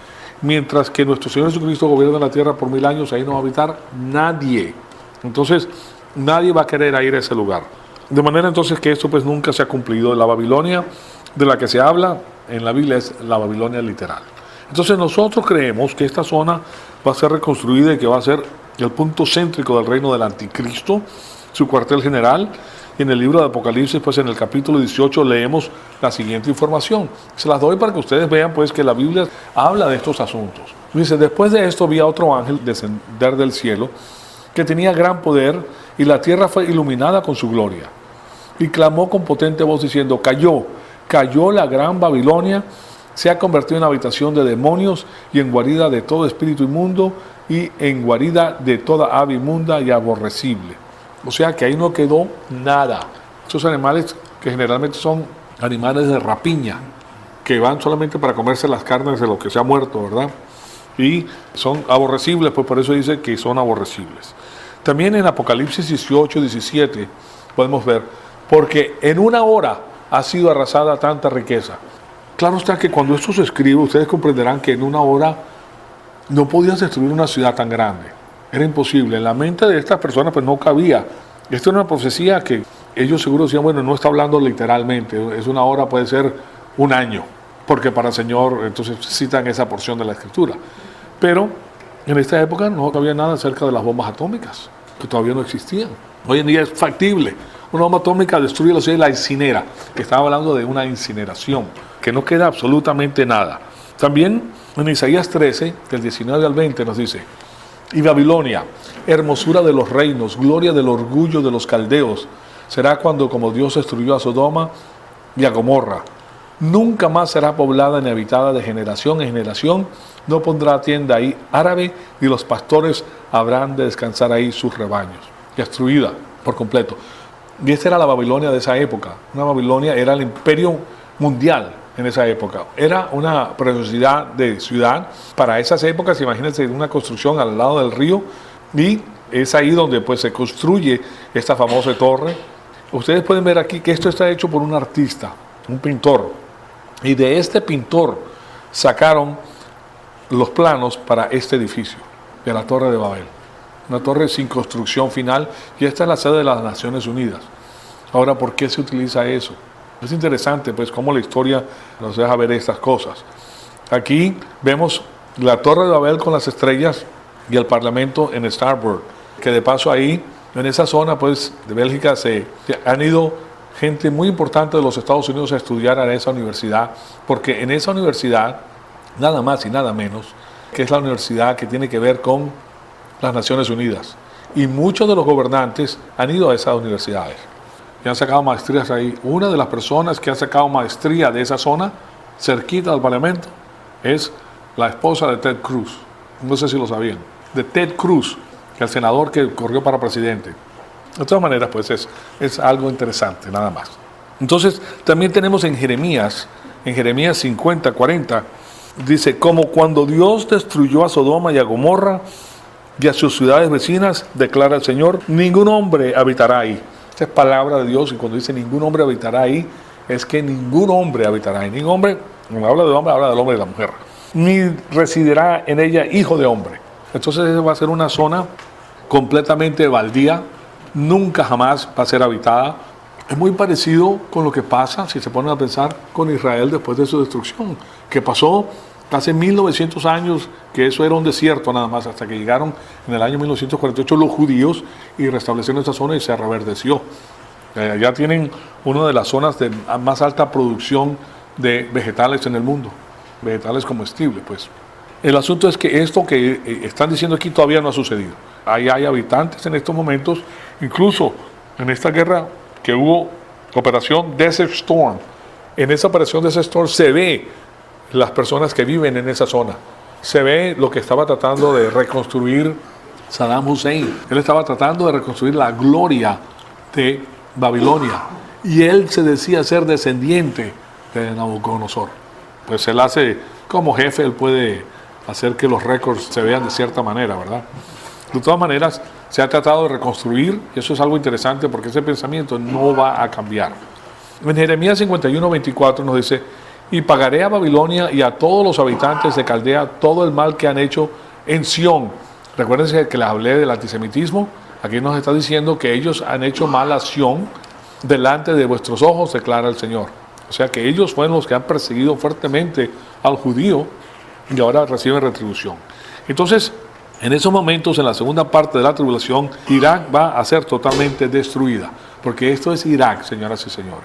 Mientras que nuestro Señor Jesucristo gobierna la tierra por 1000 años, ahí no va a habitar nadie. Entonces, nadie va a querer ir a ese lugar. De manera entonces que esto pues nunca se ha cumplido. La Babilonia de la que se habla en la Biblia es la Babilonia literal. Entonces nosotros creemos que esta zona va a ser reconstruida y que va a ser el punto céntrico del reino del anticristo, su cuartel general. En el libro de Apocalipsis, pues en el capítulo 18 leemos la siguiente información. Se las doy para que ustedes vean pues que la Biblia habla de estos asuntos. Dice, después de esto vi a otro ángel descender del cielo que tenía gran poder y la tierra fue iluminada con su gloria. Y clamó con potente voz diciendo, cayó la gran Babilonia, se ha convertido en habitación de demonios y en guarida de todo espíritu inmundo y en guarida de toda ave inmunda y aborrecible. O sea que ahí no quedó nada. Esos animales que generalmente son animales de rapiña, que van solamente para comerse las carnes de lo que se ha muerto, ¿verdad? Y son aborrecibles, pues por eso dice que son aborrecibles. También en Apocalipsis 18, 17 podemos ver, porque en una hora ha sido arrasada tanta riqueza. Claro está que cuando esto se escribe, ustedes comprenderán que en una hora no podías destruir una ciudad tan grande. Era imposible. En la mente de estas personas pues no cabía. Esto era una profecía que ellos seguro decían, bueno, no está hablando literalmente. Es una hora, puede ser un año. Porque para el Señor, entonces citan esa porción de la Escritura. Pero en esta época no había nada acerca de las bombas atómicas, que todavía no existían. Hoy en día es factible. Una bomba atómica destruye la ciudad y la incinera, que estaba hablando de una incineración, que no queda absolutamente nada. También en Isaías 13, del 19 al 20 nos dice, y Babilonia, hermosura de los reinos, gloria del orgullo de los caldeos, será cuando como Dios destruyó a Sodoma y a Gomorra. Nunca más será poblada ni habitada de generación en generación, no pondrá tienda ahí árabe, y los pastores habrán de descansar ahí sus rebaños. Destruida por completo. Y esta era la Babilonia de esa época. Una Babilonia era el imperio mundial en esa época. Era una preciosidad de ciudad para esas épocas. Imagínense una construcción al lado del río, y es ahí donde pues se construye esta famosa torre. Ustedes pueden ver aquí que esto está hecho por un artista, un pintor. Y de este pintor sacaron los planos para este edificio, de la Torre de Babel. Una torre sin construcción final, y esta es la sede de las Naciones Unidas. Ahora, ¿por qué se utiliza eso? Es interesante, pues, cómo la historia nos deja ver estas cosas. Aquí vemos la Torre de Babel con las estrellas y el Parlamento en Starboard, que de paso ahí, en esa zona, pues, de Bélgica, se han ido gente muy importante de los Estados Unidos a estudiar a esa universidad, porque en esa universidad, nada más y nada menos, que es la universidad que tiene que ver con las Naciones Unidas. Y muchos de los gobernantes han ido a esas universidades y han sacado maestrías ahí. Una de las personas que ha sacado maestría de esa zona, cerquita del Parlamento, es la esposa de Ted Cruz. No sé si lo sabían. De Ted Cruz, que el senador que corrió para presidente. De todas maneras, pues es algo interesante, nada más. Entonces, también tenemos en Jeremías 50, 40, dice, como cuando Dios destruyó a Sodoma y a Gomorra y a sus ciudades vecinas, declara el Señor, ningún hombre habitará ahí. Esta es palabra de Dios, y cuando dice ningún hombre habitará ahí, es que ningún hombre habitará ahí. Ningún hombre, cuando habla de hombre, habla del hombre y de la mujer. Ni residirá en ella hijo de hombre. Entonces, va a ser una zona completamente baldía. Nunca jamás va a ser habitada. Es muy parecido con lo que pasa, si se ponen a pensar, con Israel después de su destrucción, que pasó hace 1900 años, que eso era un desierto nada más, hasta que llegaron en el año 1948 los judíos y restablecieron esa zona y se reverdeció. Ya tienen una de las zonas de más alta producción de vegetales en el mundo, vegetales comestibles, pues. El asunto es que esto que están diciendo aquí todavía no ha sucedido. Ahí hay habitantes en estos momentos, incluso en esta guerra que hubo, Operación Desert Storm. En esa Operación Desert Storm se ve las personas que viven en esa zona. Se ve lo que estaba tratando de reconstruir Saddam Hussein. Él estaba tratando de reconstruir la gloria de Babilonia. Y él se decía ser descendiente de Nabucodonosor. Pues él hace, como jefe, él puede hacer que los récords se vean de cierta manera, ¿verdad? De todas maneras, se ha tratado de reconstruir, y eso es algo interesante porque ese pensamiento no va a cambiar. En Jeremías 51, 24 nos dice, y pagaré a Babilonia y a todos los habitantes de Caldea todo el mal que han hecho en Sión. Recuérdense que les hablé del antisemitismo. Aquí nos está diciendo que ellos han hecho mal a Sión delante de vuestros ojos, declara el Señor. O sea que ellos fueron los que han perseguido fuertemente al judío y ahora reciben retribución. Entonces, en esos momentos, en la segunda parte de la tribulación, Irak va a ser totalmente destruida, porque esto es Irak, señoras y señores.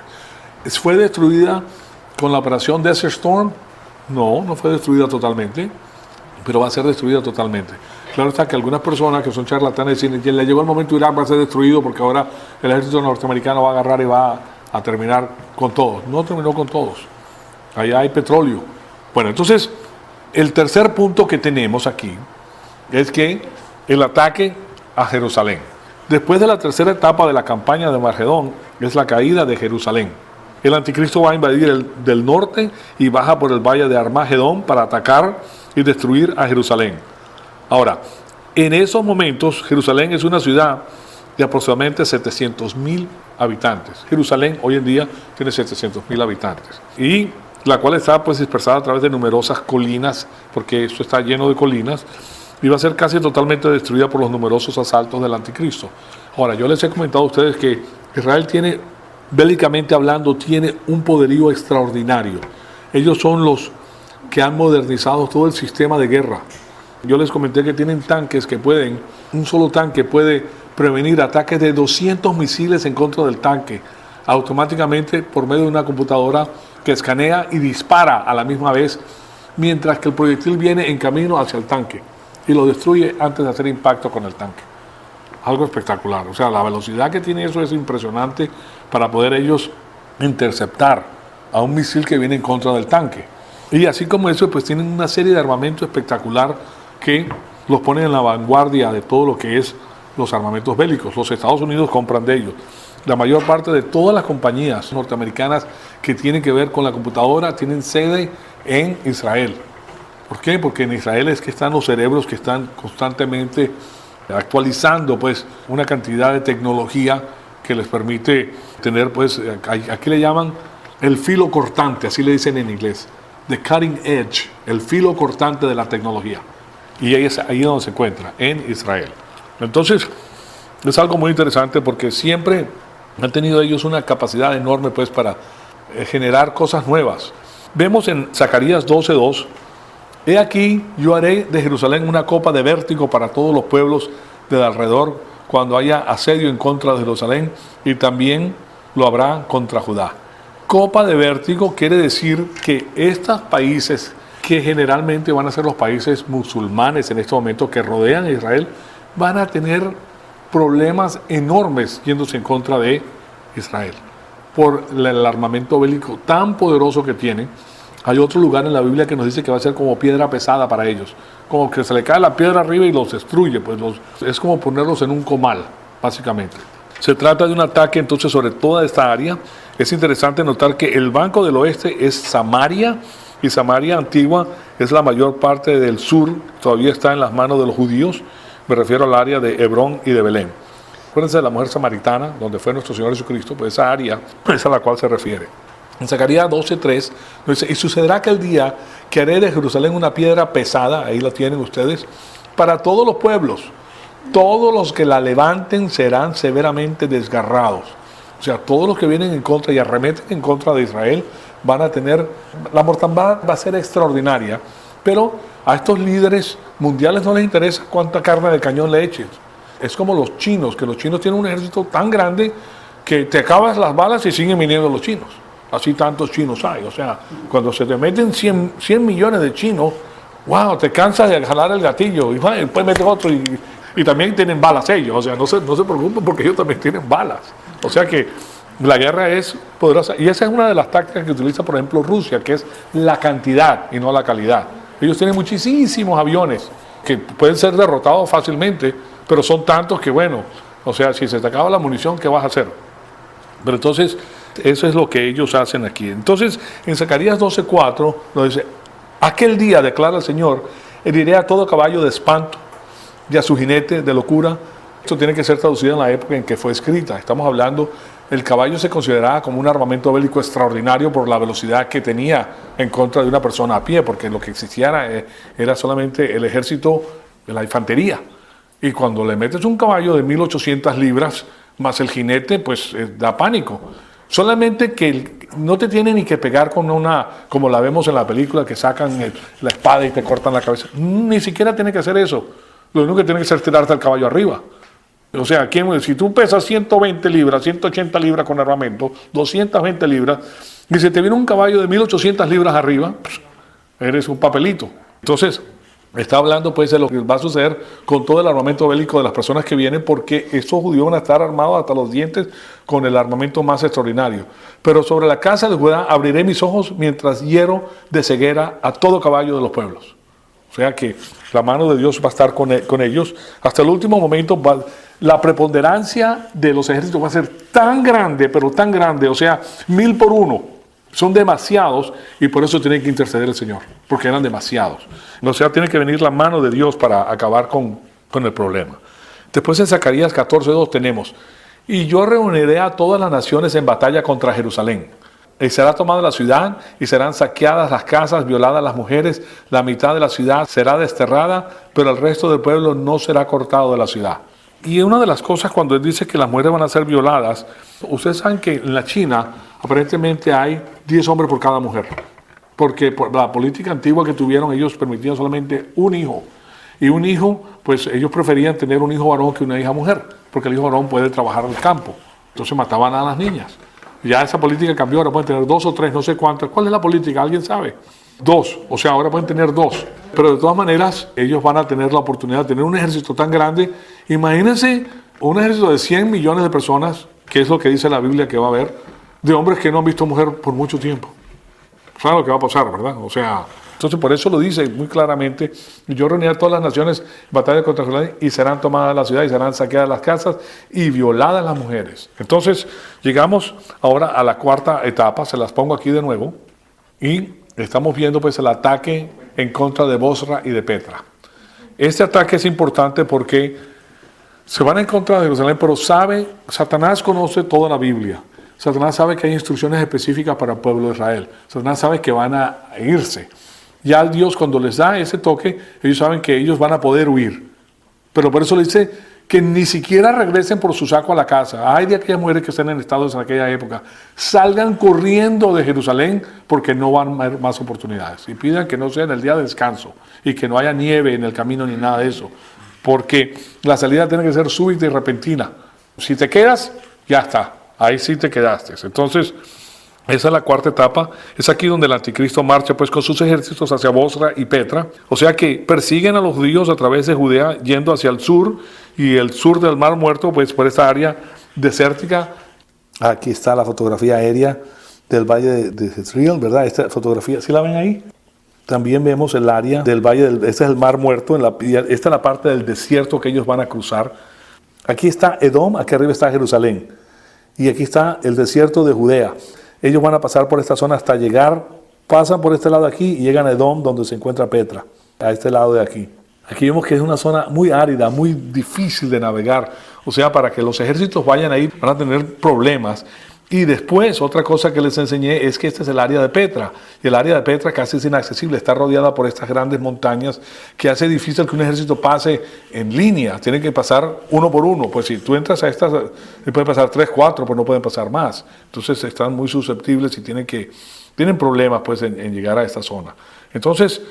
¿Fue destruida con la operación Desert Storm? No, no fue destruida totalmente, pero va a ser destruida totalmente. Claro está que algunas personas que son charlatanes dicen que le llegó el momento Irak va a ser destruido porque ahora el ejército norteamericano va a agarrar y va a terminar con todos. No terminó con todos. Allá hay petróleo. Bueno, entonces, el tercer punto que tenemos aquí es que el ataque a Jerusalén. Después de la tercera etapa de la campaña de Margedón, es la caída de Jerusalén. El anticristo va a invadir del norte y baja por el valle de Armagedón para atacar y destruir a Jerusalén. Ahora, en esos momentos, Jerusalén es una ciudad de aproximadamente 700,000 habitantes. Jerusalén hoy en día tiene 700,000 habitantes. Y la cual está pues dispersada a través de numerosas colinas, porque esto está lleno de colinas, y va a ser casi totalmente destruida por los numerosos asaltos del anticristo. Ahora, yo les he comentado a ustedes que Israel tiene, bélicamente hablando, tiene un poderío extraordinario. Ellos son los que han modernizado todo el sistema de guerra. Yo les comenté que tienen tanques que pueden, un solo tanque puede prevenir ataques de 200 misiles en contra del tanque, automáticamente por medio de una computadora que escanea y dispara a la misma vez, mientras que el proyectil viene en camino hacia el tanque y lo destruye antes de hacer impacto con el tanque. Algo espectacular. O sea, la velocidad que tiene eso es impresionante para poder ellos interceptar a un misil que viene en contra del tanque. Y así como eso, pues tienen una serie de armamento espectacular que los ponen en la vanguardia de todo lo que es los armamentos bélicos. Los Estados Unidos compran de ellos. La mayor parte de todas las compañías norteamericanas que tienen que ver con la computadora tienen sede en Israel. ¿Por qué? Porque en Israel es que están los cerebros que están constantemente actualizando pues una cantidad de tecnología que les permite tener pues, aquí le llaman el filo cortante, así le dicen en inglés, the cutting edge, el filo cortante de la tecnología. Y ahí es donde se encuentra, en Israel. Entonces, es algo muy interesante porque siempre han tenido ellos una capacidad enorme pues para generar cosas nuevas. Vemos en Zacarías 12:2, he aquí, yo haré de Jerusalén una copa de vértigo para todos los pueblos de alrededor cuando haya asedio en contra de Jerusalén, y también lo habrá contra Judá. Copa de vértigo quiere decir que estos países, que generalmente van a ser los países musulmanes en este momento que rodean a Israel, van a tener problemas enormes yéndose en contra de Israel por el armamento bélico tan poderoso que tienen. Hay otro lugar en la Biblia que nos dice que va a ser como piedra pesada para ellos, como que se le cae la piedra arriba y los destruye, pues es como ponerlos en un comal, básicamente. Se trata de un ataque entonces sobre toda esta área. Es interesante notar que el Banco del Oeste es Samaria, y Samaria antigua es la mayor parte del sur, todavía está en las manos de los judíos. Me refiero al área de Hebrón y de Belén. Acuérdense de la mujer samaritana, donde fue nuestro Señor Jesucristo, pues esa área es a la cual se refiere. En Zacarías 12:3 dice, y sucederá aquel día que haré de Jerusalén una piedra pesada, ahí la tienen ustedes, para todos los pueblos. Todos los que la levanten serán severamente desgarrados. O sea, todos los que vienen en contra y arremeten en contra de Israel van a tener, la mortandad va a ser extraordinaria, pero a estos líderes mundiales no les interesa cuánta carne de cañón le eches. Es como los chinos, que los chinos tienen un ejército tan grande que te acabas las balas y siguen viniendo los chinos. Así tantos chinos hay. O sea, cuando se te meten 100 millones de chinos, wow, te cansas de jalar el gatillo y después metes otro y también tienen balas ellos. O sea, no se preocupen porque ellos también tienen balas. O sea que la guerra es poderosa. Y esa es una de las tácticas que utiliza, por ejemplo, Rusia, que es la cantidad y no la calidad. Ellos tienen muchísimos aviones que pueden ser derrotados fácilmente, pero son tantos que, bueno, o sea, si se te acaba la munición, ¿qué vas a hacer? Pero entonces, eso es lo que ellos hacen aquí. Entonces, en Zacarías 12:4 nos dice, aquel día, declara el Señor, heriré a todo caballo de espanto y a su jinete de locura. Esto tiene que ser traducido en la época en que fue escrita. Estamos hablando, el caballo se consideraba como un armamento bélico extraordinario por la velocidad que tenía en contra de una persona a pie, porque lo que existía era solamente el ejército de la infantería. Y cuando le metes un caballo de 1.800 libras más el jinete, pues da pánico. Solamente que no te tiene ni que pegar con una, como la vemos en la película, que sacan la espada y te cortan la cabeza. Ni siquiera tiene que hacer eso. Lo único que tiene que hacer es tirarte al caballo arriba. O sea, si tú pesas 120 libras, 180 libras con armamento, 220 libras, y se te viene un caballo de 1.800 libras arriba, pues, eres un papelito. Entonces, está hablando pues de lo que va a suceder con todo el armamento bélico de las personas que vienen, porque estos judíos van a estar armados hasta los dientes con el armamento más extraordinario. Pero sobre la casa de Judá abriré mis ojos mientras hiero de ceguera a todo caballo de los pueblos. O sea que la mano de Dios va a estar con ellos hasta el último momento. La preponderancia de los ejércitos va a ser tan grande, pero tan grande, o sea, 1,000 por 1. Son demasiados y por eso tiene que interceder el Señor, porque eran demasiados. O sea, tiene que venir la mano de Dios para acabar con el problema. Después en Zacarías 14:2 tenemos: y yo reuniré a todas las naciones en batalla contra Jerusalén. Y será tomada la ciudad, y serán saqueadas las casas, violadas las mujeres, la mitad de la ciudad será desterrada, pero el resto del pueblo no será cortado de la ciudad. Y una de las cosas cuando él dice que las mujeres van a ser violadas, ustedes saben que en la China aparentemente hay 10 hombres por cada mujer, porque por la política antigua que tuvieron ellos permitían solamente un hijo. Y un hijo, pues ellos preferían tener un hijo varón que una hija mujer, porque el hijo varón puede trabajar en el campo. Entonces mataban a las niñas. Ya esa política cambió, ahora pueden tener 2 o 3, no sé cuántas. ¿Cuál es la política? ¿Alguien sabe? 2, o sea, ahora pueden tener 2. Pero de todas maneras, ellos van a tener la oportunidad de tener un ejército tan grande. Imagínense un ejército de 100 millones de personas, que es lo que dice la Biblia que va a haber, de hombres que no han visto mujer por mucho tiempo. Claro lo que va a pasar, ¿verdad? O sea, entonces por eso lo dice muy claramente: yo reuniré a todas las naciones en batalla contra Jerusalén, y serán tomadas la ciudad, y serán saqueadas las casas, y violadas las mujeres. Entonces llegamos ahora a la cuarta etapa, se las pongo aquí de nuevo, y estamos viendo pues el ataque en contra de Bosra y de Petra. Este ataque es importante porque se van en contra de Jerusalén, pero Satanás conoce toda la Biblia. Satanás sabe que hay instrucciones específicas para el pueblo de Israel. Satanás sabe que van a irse. Ya Dios, cuando les da ese toque, ellos saben que ellos van a poder huir. Pero por eso le dice que ni siquiera regresen por su saco a la casa. Hay de aquellas mujeres que estén en estados en aquella época. Salgan corriendo de Jerusalén porque no van a haber más oportunidades. Y pidan que no sea en el día de descanso y que no haya nieve en el camino ni nada de eso. Porque la salida tiene que ser súbita y repentina. Si te quedas, ya está. Ahí sí te quedaste. Entonces, esa es la cuarta etapa. Es aquí donde el anticristo marcha pues con sus ejércitos hacia Bosra y Petra. O sea que persiguen a los judíos a través de Judea, yendo hacia el sur, y el sur del Mar Muerto, pues por esta área desértica. Aquí está la fotografía aérea del valle de Jezreel, ¿verdad? Esta fotografía, ¿sí la ven ahí? También vemos el área del valle, este es el Mar Muerto, esta es la parte del desierto que ellos van a cruzar. Aquí está Edom, aquí arriba está Jerusalén. Y aquí está el desierto de Judea. Ellos van a pasar por esta zona hasta llegar, pasan por este lado aquí y llegan a Edom, donde se encuentra Petra, a este lado de aquí. Aquí vemos que es una zona muy árida, muy difícil de navegar. O sea, para que los ejércitos vayan ahí van a tener problemas. Y después, otra cosa que les enseñé es que este es el área de Petra. Y el área de Petra casi es inaccesible, está rodeada por estas grandes montañas que hace difícil que un ejército pase en línea. Tienen que pasar uno por uno. Pues si tú entras a estas, pueden pasar 3, 4, pues no pueden pasar más. Entonces están muy susceptibles y tienen problemas pues en llegar a esta zona. Entonces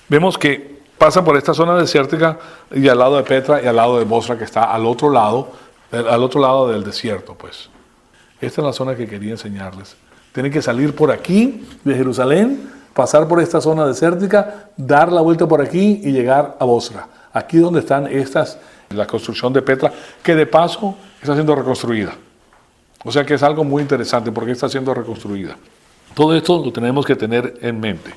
vemos que pasan por esta zona desértica y al lado de Petra y al lado de Bosra, que está al otro lado del desierto pues. Esta es la zona que quería enseñarles. Tienen que salir por aquí de Jerusalén, pasar por esta zona desértica, dar la vuelta por aquí y llegar a Bosra. Aquí donde están la construcción de Petra, que de paso está siendo reconstruida. O sea que es algo muy interesante porque está siendo reconstruida. Todo esto lo tenemos que tener en mente.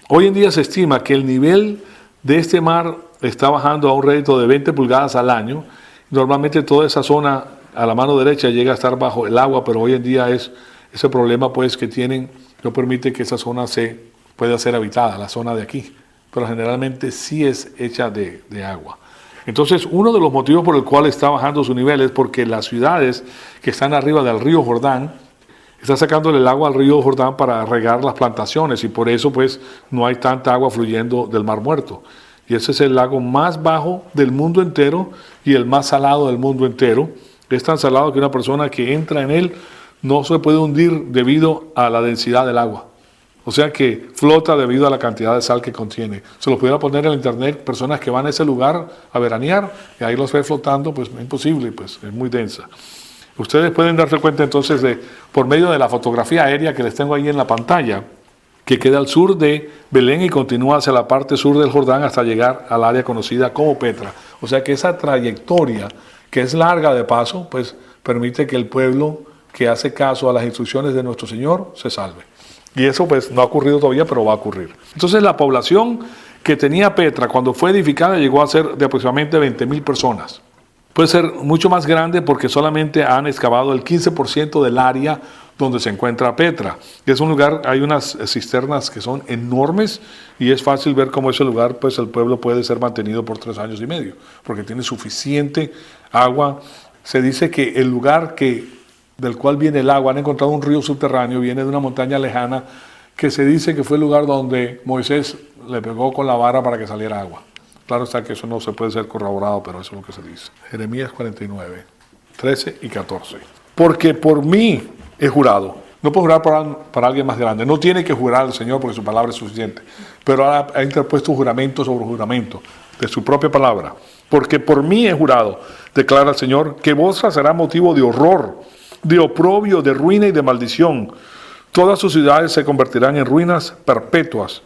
Hoy en día se estima que el nivel de este mar está bajando a un rédito de 20 pulgadas al año. Normalmente toda esa zona a la mano derecha llega a estar bajo el agua, pero hoy en día ese problema pues que tienen no permite que esa zona pueda ser habitada, la zona de aquí, pero generalmente sí es hecha de agua. Entonces, uno de los motivos por el cual está bajando su nivel es porque las ciudades que están arriba del río Jordán están sacándole el agua al río Jordán para regar las plantaciones, y por eso pues no hay tanta agua fluyendo del Mar Muerto. Y ese es el lago más bajo del mundo entero y el más salado del mundo entero. Es tan salado que una persona que entra en él no se puede hundir debido a la densidad del agua. O sea que flota debido a la cantidad de sal que contiene. Se lo pudiera poner en el internet, personas que van a ese lugar a veranear, y ahí los ve flotando, pues es imposible, pues es muy densa. Ustedes pueden darse cuenta entonces por medio de la fotografía aérea que les tengo ahí en la pantalla, que queda al sur de Belén y continúa hacia la parte sur del Jordán hasta llegar al área conocida como Petra. O sea que esa trayectoria, que es larga de paso, pues permite que el pueblo que hace caso a las instrucciones de nuestro Señor se salve. Y eso pues no ha ocurrido todavía, pero va a ocurrir. Entonces la población que tenía Petra cuando fue edificada llegó a ser de aproximadamente 20,000 personas. Puede ser mucho más grande porque solamente han excavado el 15% del área donde se encuentra Petra. Es un lugar, hay unas cisternas que son enormes y es fácil ver cómo ese lugar, pues el pueblo puede ser mantenido por 3 años y medio, porque tiene suficiente agua. Se dice que el lugar del cual viene el agua, han encontrado un río subterráneo, viene de una montaña lejana, que se dice que fue el lugar donde Moisés le pegó con la vara para que saliera agua. Claro está que eso no se puede ser corroborado, pero eso es lo que se dice. Jeremías 49, 13 y 14. Porque por mí he jurado. No puedo jurar para alguien más grande. No tiene que jurar al Señor porque su palabra es suficiente. Pero ha interpuesto juramento sobre juramento de su propia palabra. Porque por mí he jurado, declara el Señor, que Bosra será motivo de horror, de oprobio, de ruina y de maldición. Todas sus ciudades se convertirán en ruinas perpetuas.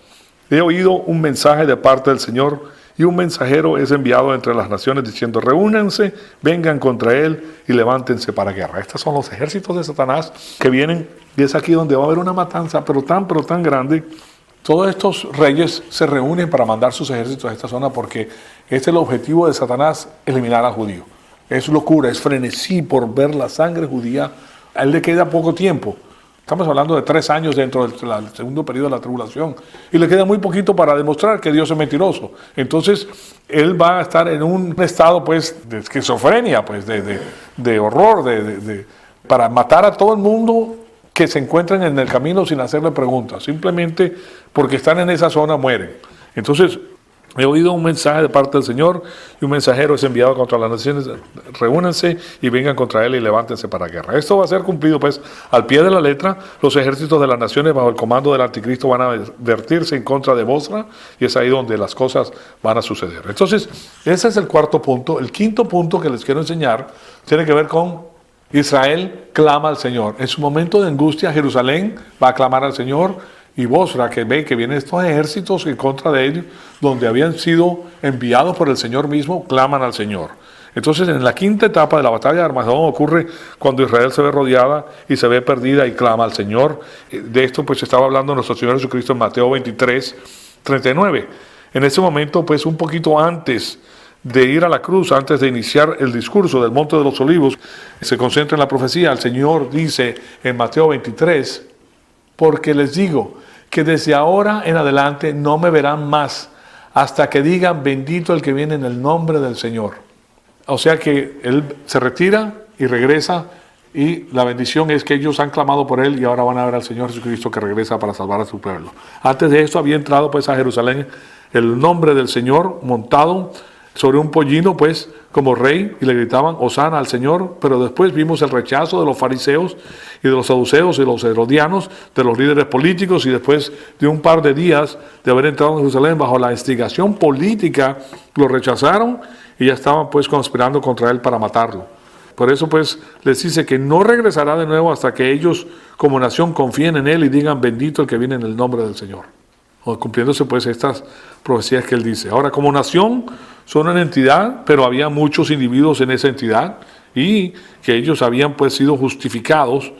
He oído un mensaje de parte del Señor, y un mensajero es enviado entre las naciones diciendo: reúnanse, vengan contra él y levántense para guerra. Estos son los ejércitos de Satanás que vienen, y es aquí donde va a haber una matanza, pero tan grande. Todos estos reyes se reúnen para mandar sus ejércitos a esta zona porque este es el objetivo de Satanás: eliminar al judío. Es locura, es frenesí por ver la sangre judía. A él le queda poco tiempo. Estamos hablando de 3 años dentro del segundo periodo de la tribulación. Y le queda muy poquito para demostrar que Dios es mentiroso. Entonces, él va a estar en un estado, pues, de esquizofrenia, pues, de horror, para matar a todo el mundo que se encuentren en el camino sin hacerle preguntas. Simplemente porque están en esa zona mueren. Entonces, he oído un mensaje de parte del Señor, y un mensajero es enviado contra las naciones: reúnanse y vengan contra él y levántense para guerra. Esto va a ser cumplido pues al pie de la letra. Los ejércitos de las naciones bajo el comando del anticristo van a vertirse en contra de Bosra, y es ahí donde las cosas van a suceder. Entonces, ese es el 4.º punto. El 5.º punto que les quiero enseñar tiene que ver con Israel clama al Señor. En su momento de angustia, Jerusalén va a clamar al Señor, y Bosra, que ve que vienen estos ejércitos en contra de ellos, donde habían sido enviados por el Señor mismo, claman al Señor. Entonces, en la 5ª etapa de la batalla de Armagedón ocurre cuando Israel se ve rodeada y se ve perdida y clama al Señor. De esto pues estaba hablando nuestro Señor Jesucristo en Mateo 23, 39. En ese momento, pues un poquito antes de ir a la cruz, antes de iniciar el discurso del Monte de los Olivos, se concentra en la profecía. El Señor dice en Mateo 23, porque les digo que desde ahora en adelante no me verán más hasta que digan: bendito el que viene en el nombre del Señor. O sea que Él se retira y regresa, y la bendición es que ellos han clamado por Él y ahora van a ver al Señor Jesucristo que regresa para salvar a su pueblo. Antes de esto había entrado pues a Jerusalén el nombre del Señor montado sobre un pollino, pues, como rey, y le gritaban: Hosana al Señor. Pero después vimos el rechazo de los fariseos y de los saduceos y los herodianos, de los líderes políticos, y después de un par de días de haber entrado en Jerusalén bajo la instigación política, lo rechazaron y ya estaban pues conspirando contra él para matarlo. Por eso pues les dice que no regresará de nuevo hasta que ellos como nación confíen en él y digan: bendito el que viene en el nombre del Señor. O cumpliéndose pues estas profecías que él dice. Ahora, como nación son una entidad, pero había muchos individuos en esa entidad, y que ellos habían pues sido justificados,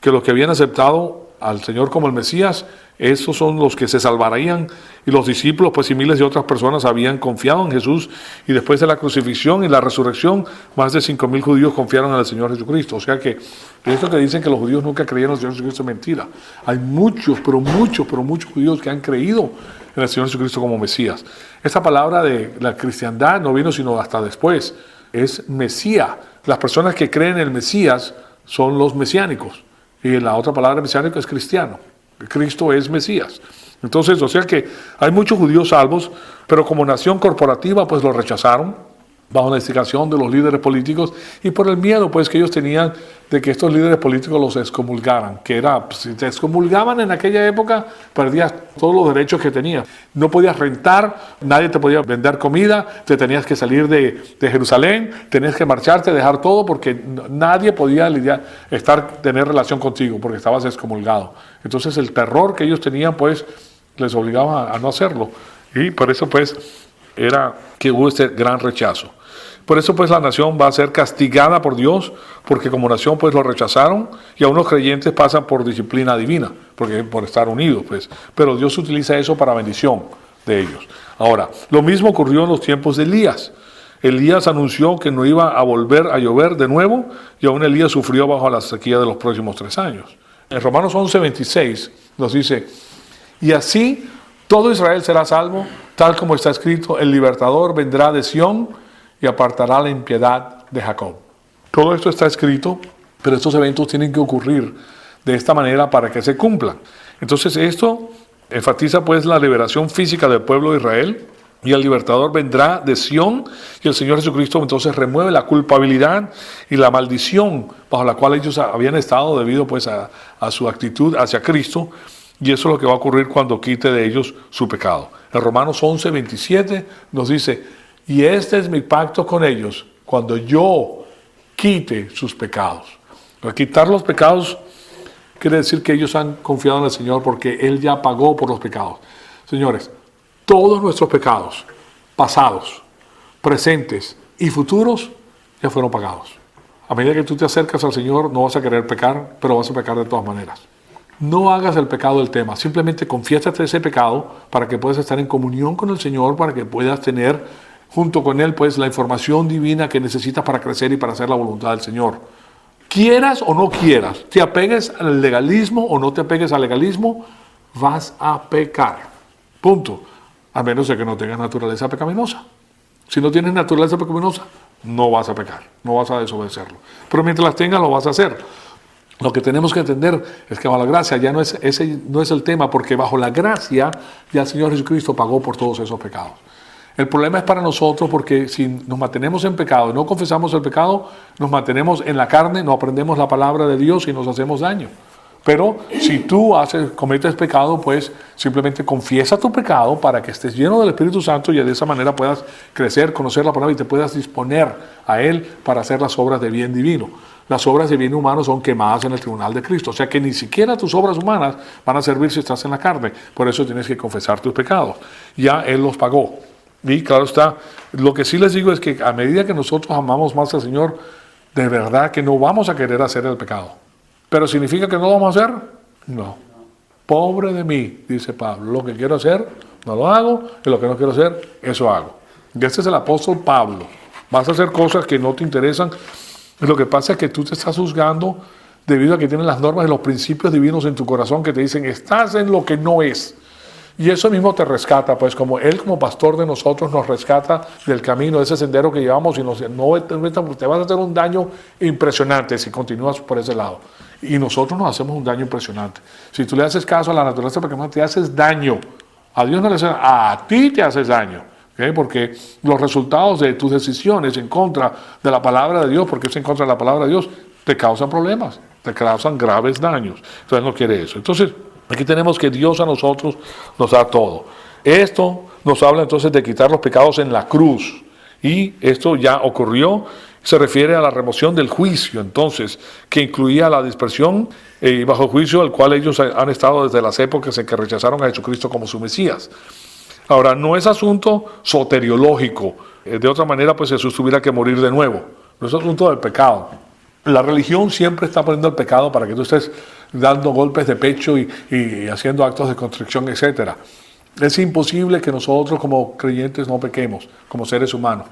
que los que habían aceptado al Señor como el Mesías, esos son los que se salvarían, y los discípulos pues y miles de otras personas habían confiado en Jesús, y después de la crucifixión y la resurrección, más de 5,000 judíos confiaron en el Señor Jesucristo. O sea que esto que dicen que los judíos nunca creyeron en el Señor Jesucristo es mentira. Hay muchos judíos que han creído en el Señor Jesucristo como Mesías. Esta palabra de la cristiandad no vino sino hasta después, es Mesías. Las personas que creen en el Mesías son los mesiánicos, y la otra palabra mesiánico es cristiano. Cristo es Mesías. Entonces, o sea que hay muchos judíos salvos, pero como nación corporativa pues lo rechazaron bajo la instigación de los líderes políticos y por el miedo pues que ellos tenían de que estos líderes políticos los excomulgaran, que era, si te excomulgaban en aquella época, perdías todos los derechos que tenías. No podías rentar, nadie te podía vender comida, te tenías que salir de Jerusalén, tenías que marcharte, dejar todo, porque nadie podía tener relación contigo, porque estabas excomulgado. Entonces el terror que ellos tenían pues les obligaba a no hacerlo, y por eso pues era que hubo este gran rechazo. Por eso pues la nación va a ser castigada por Dios, porque como nación pues lo rechazaron, y a unos creyentes pasan por disciplina divina, porque por estar unidos pues. Pero Dios utiliza eso para bendición de ellos. Ahora, lo mismo ocurrió en los tiempos de Elías. Elías anunció que no iba a volver a llover de nuevo, y aún Elías sufrió bajo la sequía de los próximos 3 años. En Romanos 11:26 nos dice, y así todo Israel será salvo, tal como está escrito, el libertador vendrá de Sión y apartará la impiedad de Jacob. Todo esto está escrito, pero estos eventos tienen que ocurrir de esta manera para que se cumplan. Entonces esto enfatiza pues la liberación física del pueblo de Israel, y el libertador vendrá de Sión, y el Señor Jesucristo entonces remueve la culpabilidad y la maldición bajo la cual ellos habían estado debido pues a su actitud hacia Cristo, y eso es lo que va a ocurrir cuando quite de ellos su pecado. En Romanos 11:27 nos dice, y este es mi pacto con ellos, cuando yo quite sus pecados. Para quitar los pecados quiere decir que ellos han confiado en el Señor porque Él ya pagó por los pecados. Señores, todos nuestros pecados, pasados, presentes y futuros, ya fueron pagados. A medida que tú te acercas al Señor, no vas a querer pecar, pero vas a pecar de todas maneras. No hagas el pecado el tema, simplemente confiésate ese pecado para que puedas estar en comunión con el Señor, para que puedas tener junto con Él pues la información divina que necesitas para crecer y para hacer la voluntad del Señor. Quieras o no quieras, te apegues al legalismo o no te apegues al legalismo, vas a pecar. Punto. A menos de que no tengas naturaleza pecaminosa. Si no tienes naturaleza pecaminosa, no vas a pecar, no vas a desobedecerlo. Pero mientras las tengas, lo vas a hacer. Lo que tenemos que entender es que bajo la gracia ya ese no es el tema, porque bajo la gracia ya el Señor Jesucristo pagó por todos esos pecados. El problema es para nosotros porque si nos mantenemos en pecado y no confesamos el pecado, nos mantenemos en la carne, no aprendemos la palabra de Dios y nos hacemos daño. Pero si tú cometes pecado, pues simplemente confiesa tu pecado para que estés lleno del Espíritu Santo y de esa manera puedas crecer, conocer la palabra y te puedas disponer a Él para hacer las obras de bien divino. Las obras de bien humano son quemadas en el tribunal de Cristo. O sea que ni siquiera tus obras humanas van a servir si estás en la carne. Por eso tienes que confesar tus pecados. Ya Él los pagó. Y claro está, lo que sí les digo es que a medida que nosotros amamos más al Señor, de verdad que no vamos a querer hacer el pecado. ¿Pero significa que no lo vamos a hacer? No. Pobre de mí, dice Pablo. Lo que quiero hacer, no lo hago. Y lo que no quiero hacer, eso hago. Y este es el apóstol Pablo. Vas a hacer cosas que no te interesan. Lo que pasa es que tú te estás juzgando debido a que tienes las normas y los principios divinos en tu corazón que te dicen, estás en lo que no es. Y eso mismo te rescata, pues como Él como pastor de nosotros nos rescata del camino, de ese sendero que llevamos y te vas a hacer un daño impresionante si continúas por ese lado. Y nosotros nos hacemos un daño impresionante. Si tú le haces caso a la naturaleza pecaminosa, te haces daño. A Dios no le haces, a ti te haces daño. ¿Okay? Porque los resultados de tus decisiones en contra de la palabra de Dios, porque es en contra de la palabra de Dios, te causan problemas, te causan graves daños. Entonces no quiere eso. Entonces, aquí tenemos que Dios a nosotros nos da todo. Esto nos habla entonces de quitar los pecados en la cruz. Y esto ya ocurrió. Se refiere a la remoción del juicio, entonces, que incluía la dispersión bajo juicio al cual ellos han estado desde las épocas en que rechazaron a Jesucristo como su Mesías. Ahora, no es asunto soteriológico. De otra manera, pues Jesús tuviera que morir de nuevo. No es asunto del pecado. La religión siempre está poniendo el pecado para que tú estés dando golpes de pecho y haciendo actos de constricción, etc. Es imposible que nosotros como creyentes no pequemos, como seres humanos.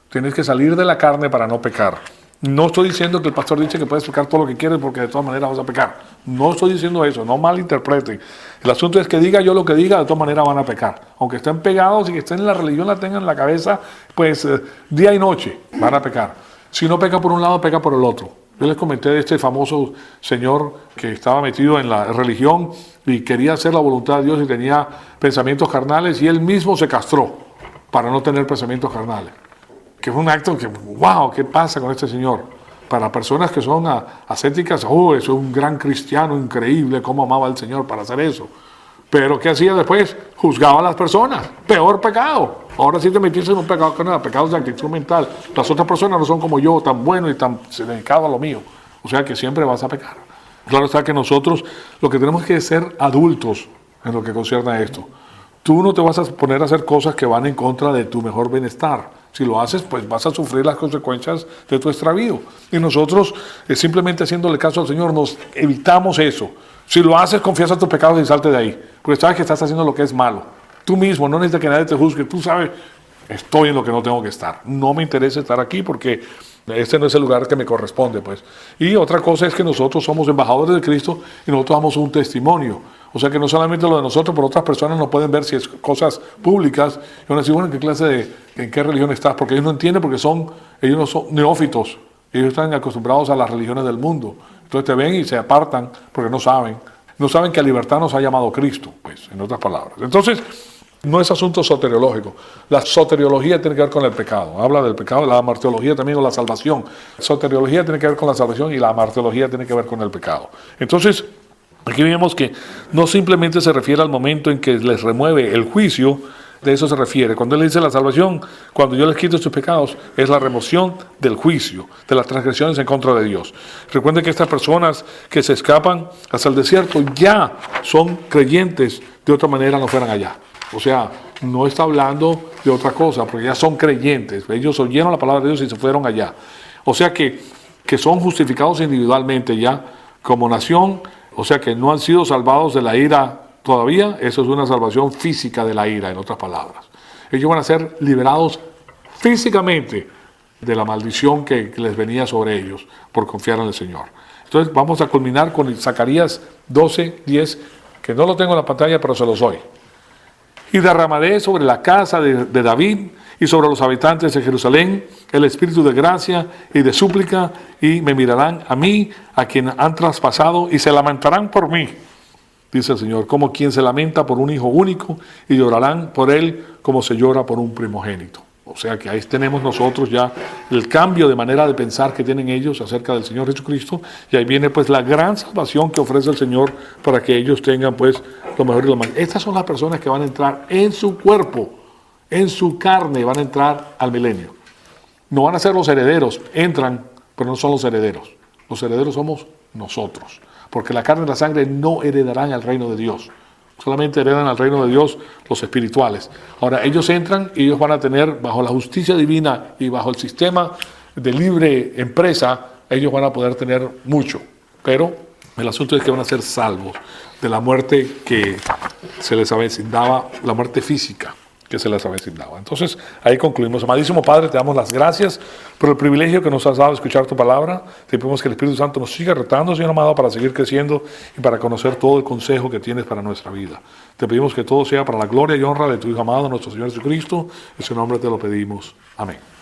Tienes que salir de la carne para no pecar. No estoy diciendo que el pastor dice que puedes pecar todo lo que quieres porque de todas maneras vas a pecar. No estoy diciendo eso, no malinterpreten. El asunto es que diga yo lo que diga, de todas maneras van a pecar. Aunque estén pegados y que estén en la religión, la tengan en la cabeza, pues día y noche van a pecar. Si no peca por un lado, peca por el otro. Yo les comenté de este famoso señor que estaba metido en la religión y quería hacer la voluntad de Dios y tenía pensamientos carnales y él mismo se castró para no tener pensamientos carnales. Que fue un acto que, wow, ¿qué pasa con este señor? Para personas que son ascéticas, es un gran cristiano increíble, cómo amaba al Señor para hacer eso. Pero ¿qué hacía después? Juzgaba a las personas. Peor pecado. Ahora sí te metiste en un pecado que no era, pecados de actitud mental. Las otras personas no son como yo, tan buenos y tan dedicados a lo mío. O sea que siempre vas a pecar. Claro está que nosotros lo que tenemos que ser adultos en lo que concierne a esto. Tú no te vas a poner a hacer cosas que van en contra de tu mejor bienestar. Si lo haces, pues vas a sufrir las consecuencias de tu extravío. Y nosotros, simplemente haciéndole caso al Señor, nos evitamos eso. Si lo haces, confiesa tus pecados y salte de ahí. Porque sabes que estás haciendo lo que es malo. Tú mismo, no necesitas que nadie te juzgue. Tú sabes, estoy en lo que no tengo que estar. No me interesa estar aquí porque Este no es el lugar que me corresponde, pues. Y otra cosa es que nosotros somos embajadores de Cristo y nosotros damos un testimonio. O sea que no solamente lo de nosotros, pero otras personas no pueden ver si es cosas públicas. Y van a decir, bueno, ¿en qué religión estás? Porque ellos no entienden, porque ellos no son neófitos. Ellos están acostumbrados a las religiones del mundo. Entonces te ven y se apartan porque no saben. No saben que a libertad nos ha llamado Cristo, pues, en otras palabras. Entonces, no es asunto soteriológico. La soteriología tiene que ver con el pecado. Habla del pecado, la martiología también con la salvación. Soteriología tiene que ver con la salvación y la martiología tiene que ver con el pecado. Entonces, aquí vemos que no simplemente se refiere al momento en que les remueve el juicio, de eso se refiere. Cuando él dice la salvación, cuando yo les quito sus pecados, es la remoción del juicio, de las transgresiones en contra de Dios. Recuerden que estas personas que se escapan hacia el desierto ya son creyentes, de otra manera no fueran allá. O sea, no está hablando de otra cosa, porque ya son creyentes. Ellos oyeron la palabra de Dios y se fueron allá. O sea que son justificados individualmente ya como nación, o sea que no han sido salvados de la ira todavía. Eso es una salvación física de la ira, en otras palabras. Ellos van a ser liberados físicamente de la maldición que les venía sobre ellos por confiar en el Señor. Entonces vamos a culminar con Zacarías 12:10, que no lo tengo en la pantalla, pero se los doy. Y derramaré sobre la casa de David y sobre los habitantes de Jerusalén el espíritu de gracia y de súplica, y me mirarán a mí, a quien han traspasado, y se lamentarán por mí, dice el Señor, como quien se lamenta por un hijo único, y llorarán por él como se llora por un primogénito. O sea que ahí tenemos nosotros ya el cambio de manera de pensar que tienen ellos acerca del Señor Jesucristo, y ahí viene pues la gran salvación que ofrece el Señor para que ellos tengan pues lo mejor y lo más. Estas son las personas que van a entrar en su cuerpo, en su carne, van a entrar al milenio. No van a ser los herederos, entran, pero no son los herederos. Los herederos somos nosotros, porque la carne y la sangre no heredarán al reino de Dios. Solamente heredan al reino de Dios los espirituales. Ahora, ellos entran y ellos van a tener, bajo la justicia divina y bajo el sistema de libre empresa, ellos van a poder tener mucho. Pero el asunto es que van a ser salvos de la muerte que se les avecindaba, la muerte física que se les avecindaba. Entonces, ahí concluimos. Amadísimo Padre, te damos las gracias por el privilegio que nos has dado de escuchar tu palabra. Te pedimos que el Espíritu Santo nos siga retando, Señor amado, para seguir creciendo y para conocer todo el consejo que tienes para nuestra vida. Te pedimos que todo sea para la gloria y honra de tu Hijo amado, nuestro Señor Jesucristo. En su nombre te lo pedimos. Amén.